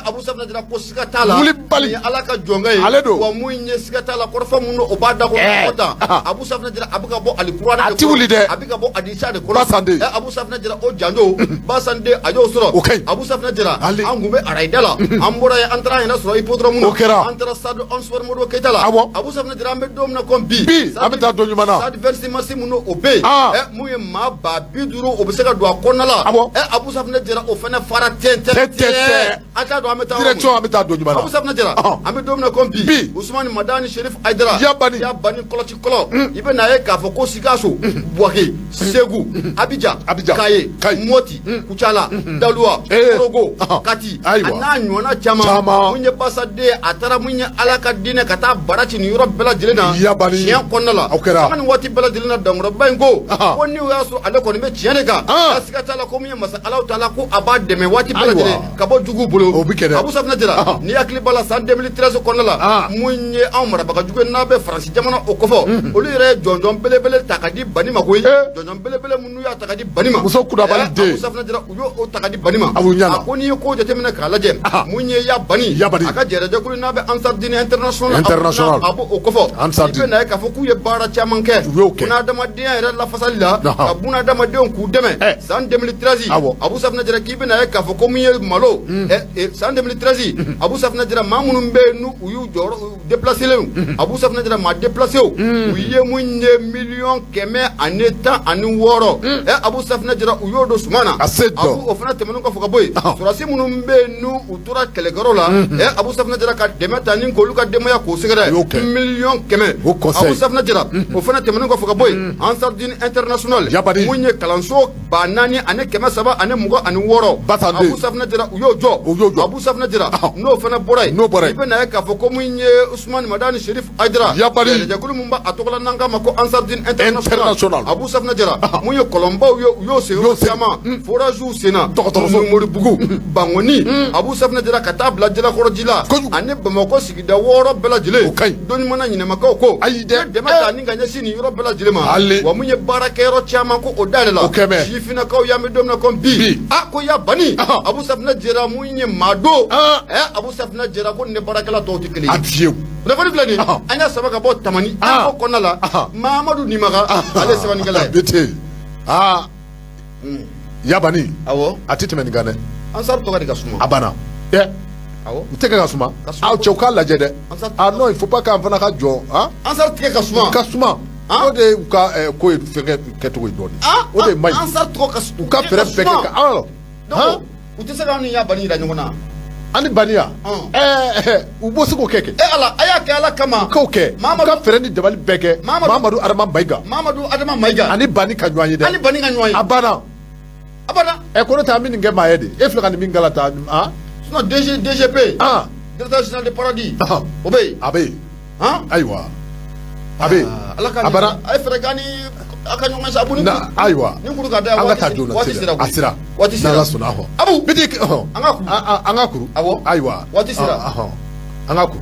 Abu Safinɛ Jara ko siga t'a la nin ye Ala ka jɔnkɛ ye wa mun ye siga t'a la kɔrɔfɔ mun o b'a da kɔnɔ tan Abu Safinɛ Jara a bɛ ka bɔ alikuranɛ de kɔnɔ a bɛ ka bɔ hadisa de kɔnɔ Abu Safinɛ Jara o janjo Basande a y'o sɔrɔ Abu Safinɛ Jara an kun bɛ arayida la an bɔra yen an taara an yɛrɛ sɔrɔ hippodrome na an taara stade Ansuwari Modibo Keyita la Abu Safinɛ Jara an bɛ don min na comme bi an bɛ taa don ɲuman na stade 26 mars mun o bɛ yen mun ye maa ba 50 o bɛ se ka don a kɔnɔna la Abu Safinɛ Jara o fana fara tɛntɛn an t'a dɔn an bɛ taa direction an bɛ taa don ɲuman na Abu Safinɛ Jara an bɛ don min na comme bi Usumani Madani Sherif Aidara ya bani kɔlɔsi kɔlɔ i bɛ na ye k'a fɔ ko Sikaso Buwake Segu Abidjan Kaye Moti Kucala Daluwa Togo Kati a n'a ɲɔgɔnna caman mun ye Basaden a taara mun ye Ala ka diinɛ ka taa bara ci nin yɔrɔ bɛɛ lajɛlen na tiɲɛ kɔnɔna la sanga nin waati bɛɛ lajɛlen na Dankɔrɔba in ko ni o y'a sɔrɔ ale kɔni bɛ tiɲɛ de kan a siga t'a la ko min ye masa Alahu Taala ko a b'a dɛmɛ waati bɛɛ lajɛlen ka bɔ juguw bolo Abu Safinɛ Jara ni hakili b'a la san 2013 kɔnɔna la mun ye anw marabagajugu ye n'a bɛ Faransi jamana o kɔfɛ olu yɛrɛ ye jɔnjɔn belebele ta ka di bani ma koyi jɔnjɔn belebele minnu y'a ta ka di bani ma muso kudabali den Abu Safinɛ Jara u y'o ta ka di bani ma a ko n'i ye ko jateminɛ k'a lajɛ mun ye ya bani a ka jɛrɛjɛkulu n'a bɛ Ansar Dine International a b'o o kɔfɛ i bɛ na ye k'a fɔ k'u ye baara caman kɛ bunahadamadenya yɛrɛ lafasali la ka bunahadamadenw k'u dɛmɛ san 2013 Abu Safinɛ Jara k'i bɛ na ye k'a fɔ ko mun ye malo san 2013 Abu Safinɛ Jara maa minnu bɛ yen n'u y'u jɔyɔrɔ déplacé len Abu Safinɛ Jara maa déplacé u ye mun ye 1,116,000 Abu Safinɛ Jara u y'o don suma na Abu o fana tɛmɛnen kɔfɛ ka bɔ yen sɔrɔsi minnu bɛ yen n'u tora kɛlɛkɛyɔrɔ la Abu Safinɛ Jara ka dɛmɛ ta ni k'olu ka denbaya k'o sɛgɛrɛ 1,100,000 Abu Safinɛ Jara o fana tɛmɛnen kɔfɛ ka bɔ yen Ansar Dine International mun ye kalanso 4,326 Abu Safinɛ Jara u y'o jɔ Abu Safinɛ Jara n'o fana bɔra yen i bɛ na ye k'a fɔ ko mun ye Usumani Madani Sherif Aidara jɛkulu mun b'a a tɔgɔla n'an k'a ma ko Ansar Dine International Abu Safinɛ Jara mun ye kɔlɔnbaw ye u y'o sen caman foragew senna dɔgɔtɔrɔso Moribugu Bangoni Abu Safinɛ Jara ka taa bila Jalakɔrɔji la ani Bamakɔ sigida 6 bɛɛ lajɛlen dɔnnimana ɲinɛmakaw ko dɛmɛ ta ni ka ɲɛsin nin yɔrɔ bɛɛ lajɛlen ma wa mun ye baarakɛyɔrɔ caman ko o dayɛlɛ la sifinnakaw y'an bɛ don min na comme bi ko ya bani Abu Safinɛ Jara mun ye maa do Abu Safinɛ Jara ko nin baarakɛla tɔw tɛ kelen ye nafani filɛ nin an y'a saba ka bɔ Tamani an ko kɔnɔna la Mahamadu Nimaga ale sɛbɛnnikɛla ye ya bani a tɛ tɛmɛ nin kan dɛ Ansar tɔgɔ de ka suma a banna u tɛ kɛ ka suma aw cɛw k'a lajɛ dɛ non il faut pas k'an fana ka jɔ Ansar tigɛ ka suma o de ye u ka ko ye fɛnkɛ kɛcogo ye dɔɔnin o de man ɲi Ansar tɔgɔ ka u ka fɛɛrɛ bɛɛ kɛ ka u tɛ se k'an ni ya bani yira ɲɔgɔn na ani baniya u b'o se k'o kɛ kɛ Ala a y'a kɛ Ala kama k'o kɛ u ka fɛɛrɛ ni dabali bɛɛ kɛ Mamadu Adama Mayiga ani bani ka ɲɔgɔn ye dɛ a banna ko ne tɛ an bɛ nin kɛ maa ye de e filɛ ka nin min k'a la tan sinon DGP directeur général de paradis o bɛ yen a bɛ yen ayiwa a bɛ yen a banna a ye fɛɛrɛ k'an ni a ka ɲɔgɔn sabu ni ayiwa ni kuru ka da an ka taa joona a sera n'Ala sɔnna Abu biti an ka kuru ayiwa waati sera an ka kuru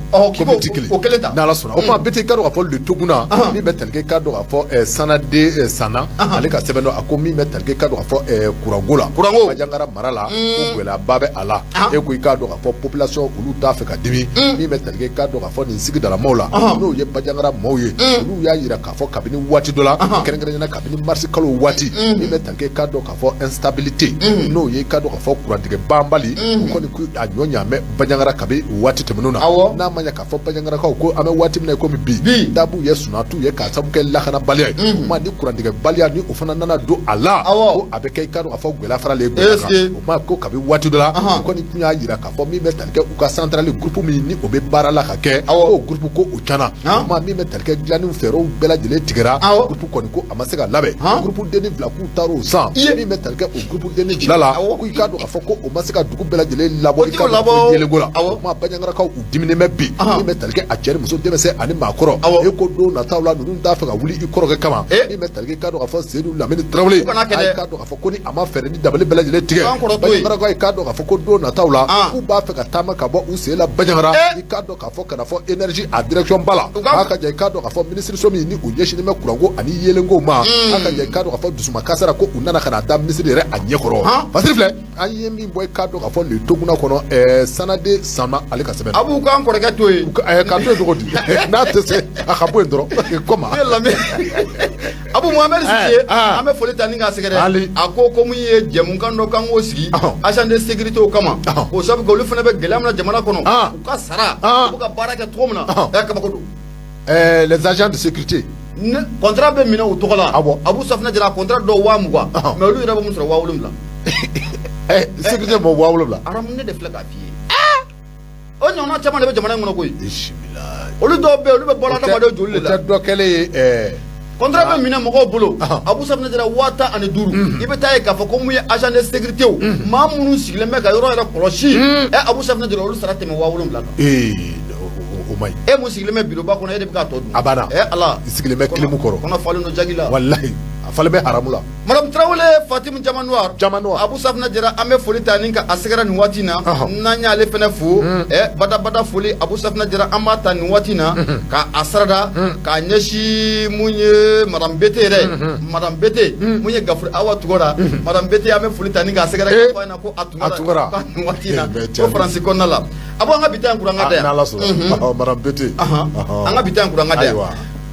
ko tɛ kelen n'Ala sɔnna o kuma biti ka dɔn k'a fɔ le Toguna min bɛ tali kɛ ka dɔn k'a fɔ Sanade Sanna ale ka sɛbɛn dɔn a ko min bɛ tali kɛ ka dɔn k'a fɔ Kuranko la Bajangara mara la ko gɛlɛyaba bɛ a la e ko i k'a dɔn k'a fɔ population olu t'a fɛ ka dimi min bɛ tali kɛ ka dɔn k'a fɔ nin sigidalamaw la n'o ye Bajangara maaw ye olu y'a yira k'a fɔ kabini waati dɔ la kɛrɛnkɛrɛnnenya kabini mars kalo waati min bɛ tali kɛ ka dɔn k'a fɔ instabilité n'o ye ka dɔn k'a fɔ kurantigɛ banbali o kɔni a ɲɔ ɲaamɛ Bajangara kabini waati tɛmɛnenw na n'a ma ɲɛ k'a fɔ Bajangarakaw ko an bɛ waati min na komi bi dabu ye sunatu ye k'a sabu kɛ lakanabaliya ye o ma ni kurantigɛbaliya ni o fana nana don a la ko a bɛ kɛ i ka dɔn k'a fɔ gɛlɛya faralen gɛlɛya kan o ma ko kabini waati dɔ la o kɔni tun y'a yira k'a fɔ min bɛ tali kɛ u ka centrale groupe min ni o bɛ baara la ka kɛ k'o groupe ko o tiɲɛna o ma min bɛ tali kɛ dilanni fɛɛrɛw bɛɛ lajɛlen tigɛra groupe kɔni ko a ma se ka labɛn groupe denni fila k'u taar'o san min bɛ tali kɛ o groupe denni fila la ko i ka dɔn k'a fɔ ko o ma se ka dugu bɛɛ lajɛlen labɔ i ka dɔn ko yelenko la o ma Bajangarakaw u dimi dimini mɛ bi min bɛ talikɛ a cɛ ni muso denmisɛn ani maakɔrɔ e ko don nataw la ninnu t'a fɛ ka wuli i kɔrɔkɛ kama min bɛ talikɛ k'a dɔn k'a fɔ Seydou Lamini Tarawele a ye k'a dɔn k'a fɔ ko ni a ma fɛɛrɛ ni dabali bɛɛ lajɛlen tigɛ Baɲangara ye k'a dɔn k'a fɔ ko don nataw la k'u b'a fɛ ka taama ka bɔ u sen la Baɲangara i k'a dɔn k'a fɔ kana fɔ énergie à direction ba la a ka jan i k'a dɔn k'a fɔ minisiriso min ni u ɲɛsinnen bɛ kuranko ani yeelenko ma a ka jan i k'a dɔn k'a fɔ dusuma kasara ko u nana ka na da minisiri yɛrɛ a ɲɛkɔrɔ Basiri filɛ an ye min bɔ i k'a dɔn k'a fɔ nin toguna kɔnɔ Sanade Sama ale ka sɛbɛn a b'u k'an kɔrɔkɛ to yen k'a to yen cogo di n'a tɛ se a ka bɔ yen dɔrɔn kɔma Abu Mohamed Cissé an bɛ foli ta ni k'a sɛgɛrɛ a ko mun ye jɛmukan dɔ k'an k'o sigi agent de sécurité o kama o sabu olu fana bɛ gɛlɛya min na jamana kɔnɔ u ka sara u ka baara kɛ cogo min na kabako don les agents de sécurité contrat bɛ minɛ u tɔgɔ la Abu Safinɛ Jara contrat dɔw 20,000 mais olu yɛrɛ bɛ mun sɔrɔ 7,000 sécurité mɔ 7,000 aramu ne de filɛ k'a f'i ye o ɲɔgɔnna caman de bɛ jamana in kɔnɔ koyi olu dɔw bɛ yen olu bɛ bɔra adamadenw joli de la o tɛ dɔ kɛlen ye contrat bɛ minɛ mɔgɔw bolo Abu Safinɛ Jara 15,000 i bɛ taa ye k'a fɔ ko mun ye agent de sécurité o maa minnu sigilen bɛ ka yɔrɔ yɛrɛ kɔlɔsi Abu Safinɛ Jara olu sara tɛmɛ 7,000 kan o maɲi e mun sigilen bɛ bureau ba kɔnɔ e de bɛ k'a tɔ dun a banna Ala i sigilen bɛ kilimu kɔrɔ kɔnɔ falen don jagi la walahi a falen bɛ haramu la Madame Tarawele Fatim Jamanoir Abu Safinɛ Jara an bɛ foli ta ni ka a sɛgɛrɛ nin waati in na n'an y'ale fɛnɛ fo badabada foli Abu Safinɛ Jara an b'a ta nin waati in na ka a sarada k'a ɲɛsin mun ye Madame Bete yɛrɛ Madame Bete mun ye Gafuri Awa Tugara Madame Bete an bɛ foli ta ni k'a sɛgɛrɛ k'a na ko a Tugara nin waati in na ko Faransi kɔnɔna la Abu an ka bi ta in kuran ka da yan Madame Bete an ka bi ta in kuran ka da yan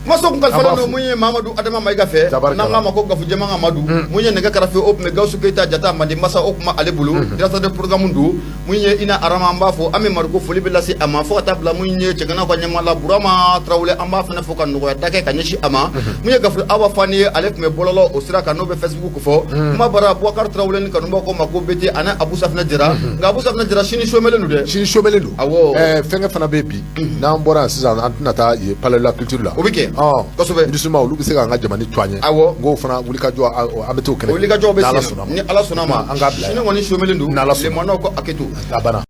Maso kun kalifalen don mun ye Mamadu Adama Mayiga fɛ n'an k'a ma ko Gafu Jɛman Amadu mun ye nɛgɛ karafe o tun bɛ Gawusu Keyita Jata Mande Masa o tun bɛ ale bolo directeur de programme don mun ye Ina Arama an b'a fɔ an bɛ Mariko foli bɛ lase a ma fo ka taa bila mun ye Cɛgana ka ɲɛmaa la Burama Tarawele an b'a fana fɔ ka nɔgɔya dakɛ ka ɲɛsin a ma mun ye Gafuri Awa Fani ye ale tun bɛ bɔlɔlɔ o sira kan n'o bɛ Facebook fɔ kuma bara Bubakari Tarawele ni kanubaw ko ma ko Bete ani Abu Safinɛ Jara nka Abu Safinɛ Jara sini somelen don dɛ sini somelen don awɔ fɛnkɛ fana bɛ bi n'an bɔra yan sisan an tɛna taa palais de la culture la o bɛ kɛ kosɛbɛ justement olu bɛ se k'an ka jamana to an ye awɔ n k'o fana wulikajɔ an bɛ t'o kɛnɛ wulikajɔ bɛ sen ni Ala sɔnna ma an k'a bila sini kɔni somelen don n'Ala sɔnna lemanaw ko hakɛto a banna